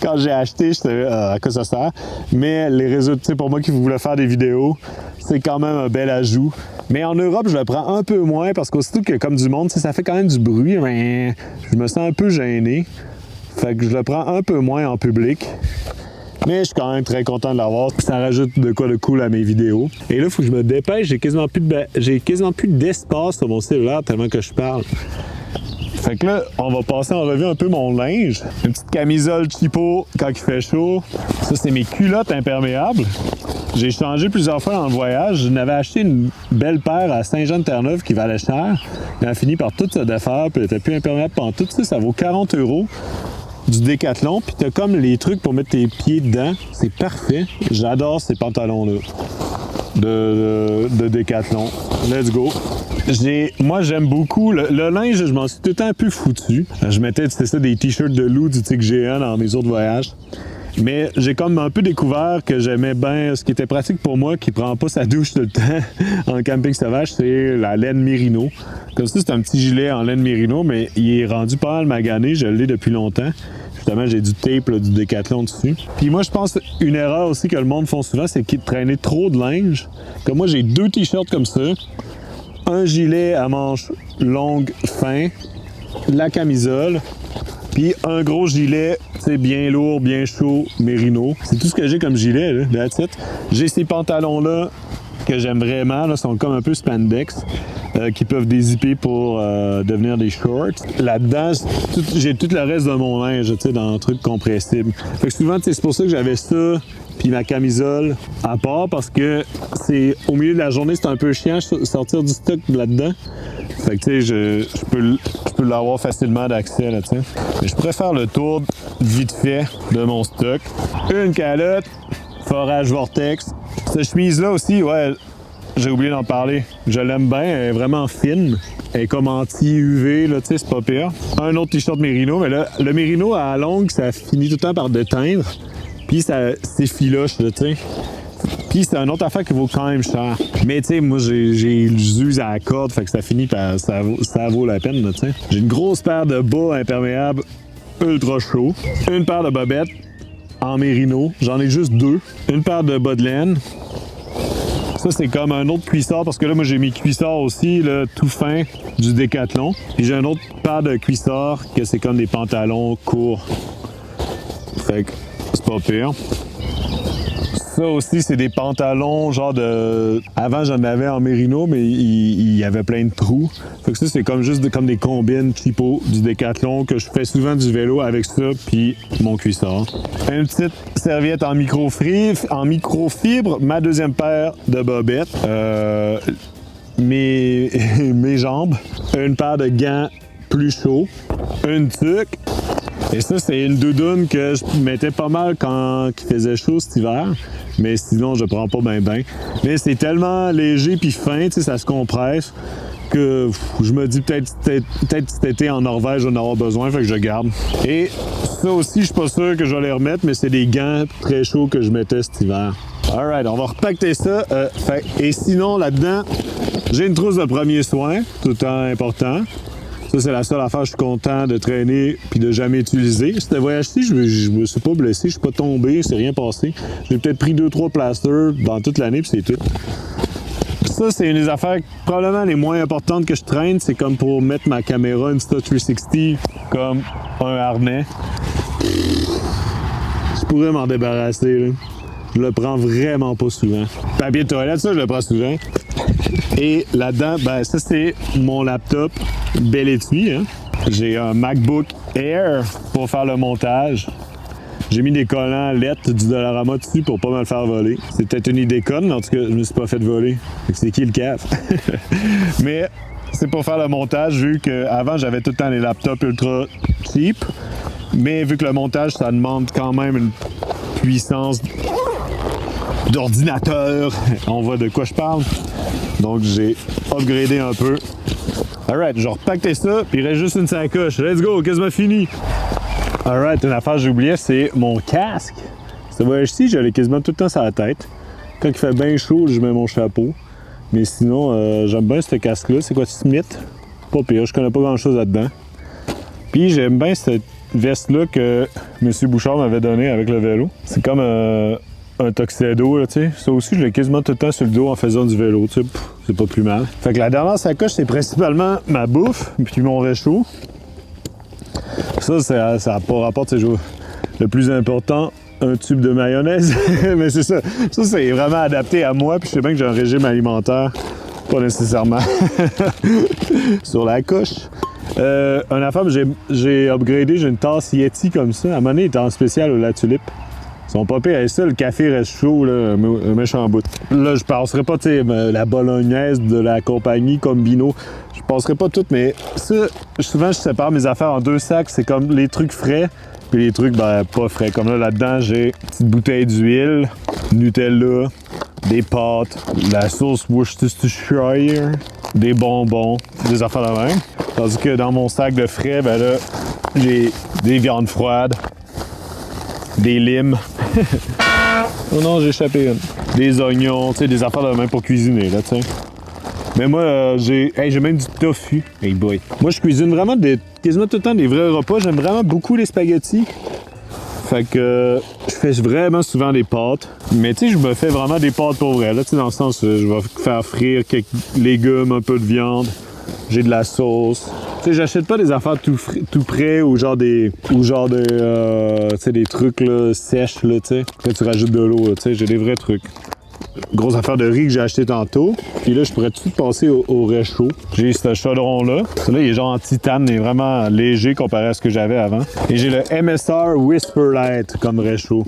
Speaker 1: Quand j'ai acheté, je savais à quoi ça sert. Mais les réseaux, tu sais, pour moi qui voulais faire des vidéos, c'est quand même un bel ajout. Mais en Europe, je le prends un peu moins parce qu'aussitôt que, comme du monde, ça fait quand même du bruit, mais je me sens un peu gêné. Fait que je le prends un peu moins en public. Mais je suis quand même très content de l'avoir. Ça rajoute de quoi de cool à mes vidéos. Et là, il faut que je me dépêche. J'ai quasiment plus d'espace sur mon cellulaire tellement que je parle. Fait que là, on va passer en revue un peu mon linge. Une petite camisole cheapo quand il fait chaud. Ça, c'est mes culottes imperméables. J'ai changé plusieurs fois dans le voyage. Je n'avais acheté une belle paire à Saint-Jean-de-Terre-Neuve qui valait cher. Elle a fini par tout se défaire, puis elle était plus imperméable pendant tout ça. Ça vaut 40 € du Décathlon. Puis t'as comme les trucs pour mettre tes pieds dedans. C'est parfait. J'adore ces pantalons-là de Décathlon. Let's go. Moi, j'aime beaucoup. Le linge, je m'en suis tout le temps un peu foutu. Je mettais, c'est ça, des t-shirts de loup du Tic Géant dans mes autres voyages. Mais j'ai comme un peu découvert que j'aimais bien ce qui était pratique pour moi, qui prend pas sa douche tout le temps en camping sauvage, c'est la laine Merino. Comme ça, c'est un petit gilet en laine Merino, mais il est rendu pas mal magané, je l'ai depuis longtemps. Justement, j'ai du tape, là, du Décathlon dessus. Puis moi, je pense une erreur aussi que le monde font souvent, c'est de traîner trop de linge. Comme moi, j'ai 2 t-shirts comme ça, un gilet à manches longues fin, la camisole, puis un gros gilet, c'est bien lourd, bien chaud, Merino. C'est tout ce que j'ai comme gilet, là, that's it. J'ai ces pantalons-là que j'aime vraiment, là, sont comme un peu spandex, qui peuvent dézipper pour devenir des shorts. Là-dedans, j'ai tout le reste de mon linge, tu sais, dans un truc compressible. Fait que souvent, c'est pour ça que j'avais ça, puis ma camisole à part, parce que c'est au milieu de la journée, c'est un peu chiant sortir du stock là-dedans. Fait que tu sais, je peux l'avoir facilement d'accès là, tu sais. Mais je pourrais faire le tour vite fait de mon stock. Une calotte, forage Vortex. Cette chemise-là aussi, ouais, j'ai oublié d'en parler. Je l'aime bien, elle est vraiment fine. Elle est comme anti-UV, là, tu sais, c'est pas pire. Un autre t-shirt Merino, mais là, le Merino à la longue, ça finit tout le temps par déteindre. Puis c'est filoche, là, tu sais. Puis c'est une autre affaire qui vaut quand même cher. Mais tu sais, moi j'ai l'use à la corde, fait que ça finit par... ça vaut la peine, tu sais. J'ai une grosse paire de bas imperméables ultra chauds. Une paire de bobettes en Merino. J'en ai juste 2. Une paire de bas de laine. Ça, c'est comme un autre cuissard, parce que là, moi, j'ai mes cuissards aussi, là, tout fin, du Décathlon. Puis j'ai une autre paire de cuissards que c'est comme des pantalons courts. Fait que c'est pas pire. Ça aussi, c'est des pantalons genre de... Avant, j'en avais en Merino, mais il y avait plein de trous. Fait que ça, c'est comme juste comme des combines cheapo du Décathlon que je fais souvent du vélo avec ça, puis mon cuissard. Une petite serviette en microfibre, ma deuxième paire de bobettes, mes jambes, une paire de gants plus chauds, une tuque. Et ça, c'est une doudoune que je mettais pas mal quand il faisait chaud cet hiver. Mais sinon, je prends pas ben. Mais c'est tellement léger puis fin, tu sais, ça se compresse, que je me dis peut-être cet été en Norvège, je vais en avoir besoin, fait que je garde. Et ça aussi, je suis pas sûr que je vais les remettre, mais c'est des gants très chauds que je mettais cet hiver. Alright, on va repacter ça. Et sinon, là-dedans, j'ai une trousse de premiers soins, tout le temps important. Ça, c'est la seule affaire que je suis content de traîner puis de jamais utiliser. Ce voyage-ci, je me suis pas blessé, je suis pas tombé, c'est rien passé. J'ai peut-être pris 2-3 plasters dans toute l'année puis c'est tout. Ça, c'est une des affaires probablement les moins importantes que je traîne. C'est comme pour mettre ma caméra Insta360 comme un harnais. Je pourrais m'en débarrasser, là. Je le prends vraiment pas souvent. Papier de toilette, ça, je le prends souvent. Et là-dedans, ben ça, c'est mon laptop. Bel étui, hein? J'ai un MacBook Air pour faire le montage. J'ai mis des collants lettres du Dollarama dessus pour pas me le faire voler. C'est peut-être une idée conne, mais en tout cas, je me suis pas fait voler. Fait que c'est qui le cave? Mais c'est pour faire le montage, vu qu'avant, j'avais tout le temps les laptops ultra cheap. Mais vu que le montage, ça demande quand même une puissance d'ordinateur. On voit de quoi je parle. Donc, j'ai upgradé un peu. Alright, je repacte ça, puis il reste juste une sacoche. Let's go, quasiment fini. Alright, une affaire que j'oubliais, c'est mon casque. Ce voyage-ci, j'allais quasiment tout le temps sur la tête. Quand il fait bien chaud, je mets mon chapeau. Mais sinon, j'aime bien ce casque-là. C'est quoi, Smith? Pas pire, je connais pas grand-chose là-dedans. Puis j'aime bien cette veste-là que M. Bouchard m'avait donnée avec le vélo. C'est comme un tuxedo, là, tu sais. Ça aussi, je l'ai quasiment tout le temps sur le dos en faisant du vélo, tu sais. C'est pas plus mal. Fait que la dernière sacoche, c'est principalement ma bouffe, puis mon réchaud. Ça n'a pas rapport, tu sais, le plus important, un tube de mayonnaise. Mais c'est ça. Ça, c'est vraiment adapté à moi, puis je sais bien que j'ai un régime alimentaire, pas nécessairement sur la coche. Un affaire, j'ai upgradé, j'ai une tasse Yeti comme ça. À un moment donné, il était en spécial au La Tulipe. Ils sont pas pires avec ça, le café reste chaud, là, un méchant bout. Là, je passerai pas, tu sais, la bolognaise de la compagnie Combino. Je passerai pas tout, mais ça, souvent, je sépare mes affaires en 2 sacs. C'est comme les trucs frais, puis les trucs, ben, pas frais. Comme là-dedans, j'ai une petite bouteille d'huile, Nutella, des pâtes, la sauce Worcestershire, des bonbons, des affaires de même. Tandis que dans mon sac de frais, ben là, j'ai des viandes froides, des limes. Oh non, j'ai échappé une. Des oignons, tu sais, des affaires de même pour cuisiner, là, tu sais. Mais moi, j'ai même du tofu. Hey boy. Moi, je cuisine vraiment quasiment tout le temps des vrais repas. J'aime vraiment beaucoup les spaghettis. Fait que je fais vraiment souvent des pâtes. Mais tu sais, je me fais vraiment des pâtes pour vrai, là, tu sais, dans le sens, je vais faire frire quelques légumes, un peu de viande. J'ai de la sauce. Tu sais, j'achète pas des affaires tout prêts ou genre des tu sais, des trucs là, sèches, là, tu sais. Quand tu rajoutes de l'eau, tu sais, j'ai des vrais trucs. Grosse affaire de riz que j'ai acheté tantôt. Puis là, je pourrais tout de suite passer au réchaud. J'ai ce chaudron-là. Celui-là, il est genre en titane, il est vraiment léger comparé à ce que j'avais avant. Et j'ai le MSR Whisper Light comme réchaud.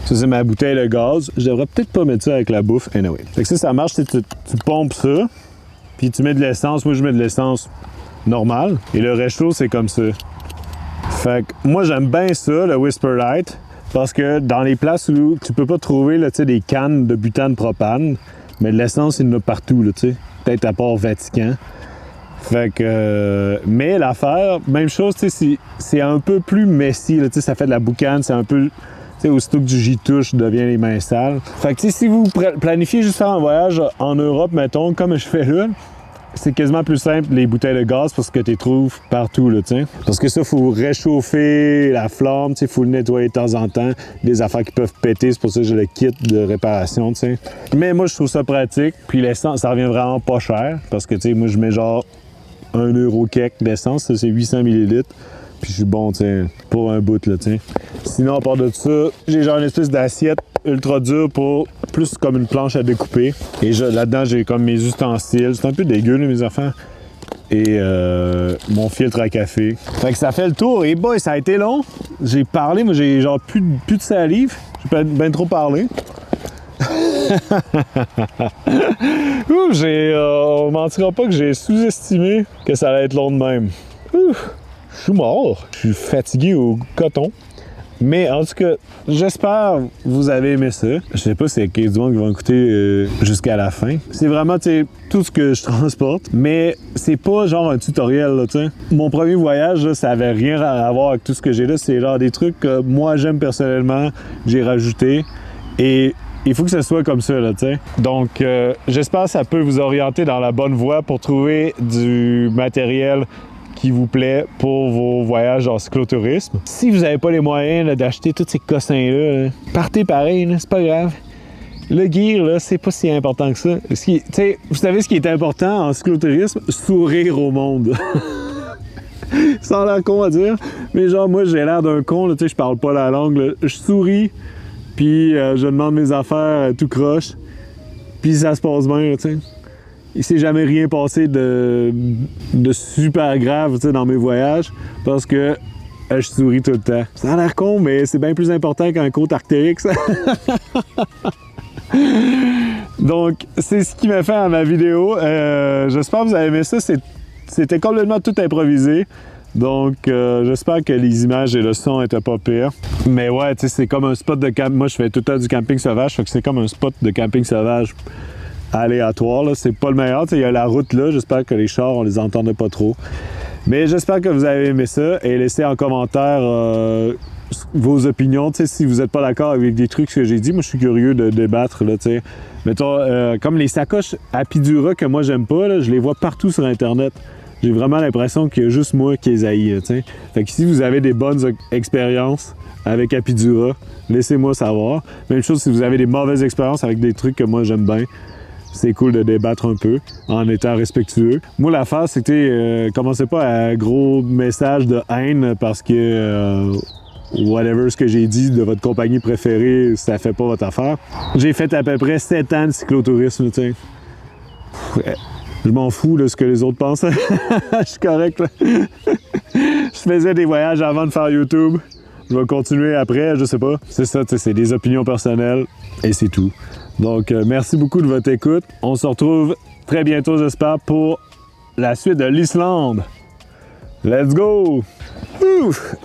Speaker 1: Ça, c'est ma bouteille de gaz. Je devrais peut-être pas mettre ça avec la bouffe. Anyway. Fait que ça marche, tu pompes ça. Puis tu mets de l'essence. Moi, je mets de l'essence normale. Et le réchaud, c'est comme ça. Fait que moi, j'aime bien ça, le Whisper Light. Parce que dans les places où tu peux pas trouver là, des cannes de butane propane, mais de l'essence, il y en a partout, là, peut-être à part Vatican. Fait que... mais l'affaire, même chose, c'est un peu plus messy, là, ça fait de la boucane, c'est un peu... aussitôt que j'y touche, devient les mains sales. Fait que si vous planifiez juste faire un voyage en Europe, mettons, comme je fais là, c'est quasiment plus simple les bouteilles de gaz parce que tu les trouves partout, là, t'sais. Parce que ça, il faut réchauffer la flamme, il faut le nettoyer de temps en temps. Des affaires qui peuvent péter, c'est pour ça que j'ai le kit de réparation, t'sais. Mais moi, je trouve ça pratique. Puis l'essence, ça revient vraiment pas cher parce que, moi, je mets genre 1 euro kek d'essence, ça, c'est 800 ml. Puis je suis bon, pour un bout, là, t'sais. Sinon, à part de ça, j'ai genre une espèce d'assiette ultra dure pour plus comme une planche à découper. Et là-dedans, j'ai comme mes ustensiles. C'est un peu dégueu, là, mes affaires. Et mon filtre à café. Fait que ça fait le tour. Et boy, ça a été long. J'ai parlé, mais j'ai genre plus de salive. J'ai bien trop parlé. On mentira pas que j'ai sous-estimé que ça allait être long de même. Je suis mort. Je suis fatigué au coton. Mais en tout cas, j'espère que vous avez aimé ça. Je sais pas si c'est du monde qui va écouter jusqu'à la fin. C'est vraiment, tout ce que je transporte. Mais c'est pas genre un tutoriel, là, t'sais. Mon premier voyage, là, ça avait rien à voir avec tout ce que j'ai là. C'est genre des trucs que moi, j'aime personnellement, que j'ai rajouté. Et il faut que ce soit comme ça, là, t'sais. Donc, j'espère que ça peut vous orienter dans la bonne voie pour trouver du matériel qui vous plaît pour vos voyages en cyclotourisme. Si vous n'avez pas les moyens là, d'acheter tous ces cossins-là, partez pareil, là, c'est pas grave. Le gear, là, c'est pas si important que ça. Vous savez ce qui est important en cyclotourisme? Sourire au monde. Ça a l'air con à dire, mais genre moi j'ai l'air d'un con, là, je parle pas la langue, là. Je souris, puis je demande mes affaires tout croche, puis ça se passe bien, tu sais. Il s'est jamais rien passé de super grave dans mes voyages parce que Je souris tout le temps. Ça a l'air con, mais c'est bien plus important qu'un côte Arc'teryx. Donc, c'est ce qui m'a fait à ma vidéo. J'espère que vous avez aimé ça. C'était complètement tout improvisé. Donc, j'espère que les images et le son étaient pas pires. Mais ouais, tu sais, c'est comme un spot de camping. Moi, je fais tout le temps du camping sauvage. Fait que c'est comme un spot de camping sauvage aléatoire. Là. C'est pas le meilleur. Il y a la route là. J'espère que les chars, on les entendait pas trop. Mais j'espère que vous avez aimé ça. Et laissez en commentaire vos opinions. Si vous n'êtes pas d'accord avec des trucs que j'ai dit, moi, je suis curieux de débattre. Là, mettons, comme les sacoches Apidura que moi, j'aime pas, là, je les vois partout sur Internet. J'ai vraiment l'impression qu'il y a juste moi qui les haïs. Fait que si vous avez des bonnes expériences avec Apidura, laissez-moi savoir. Même chose si vous avez des mauvaises expériences avec des trucs que moi j'aime bien. C'est cool de débattre un peu en étant respectueux. Moi, l'affaire, c'est que commencez pas à un gros message de haine parce que whatever ce que j'ai dit de votre compagnie préférée, ça fait pas votre affaire. J'ai fait à peu près 7 ans de cyclotourisme, tu sais. Je m'en fous de ce que les autres pensent. Je suis correct, là. Je faisais des voyages avant de faire YouTube. Je vais continuer après, je sais pas. C'est ça, c'est des opinions personnelles et c'est tout. Donc, merci beaucoup de votre écoute. On se retrouve très bientôt, j'espère, pour la suite de l'Islande. Let's go! Ouf!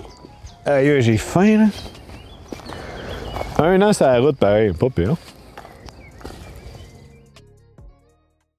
Speaker 1: Aïe, j'ai faim, là. 1 an sur la route, pareil, pas pire.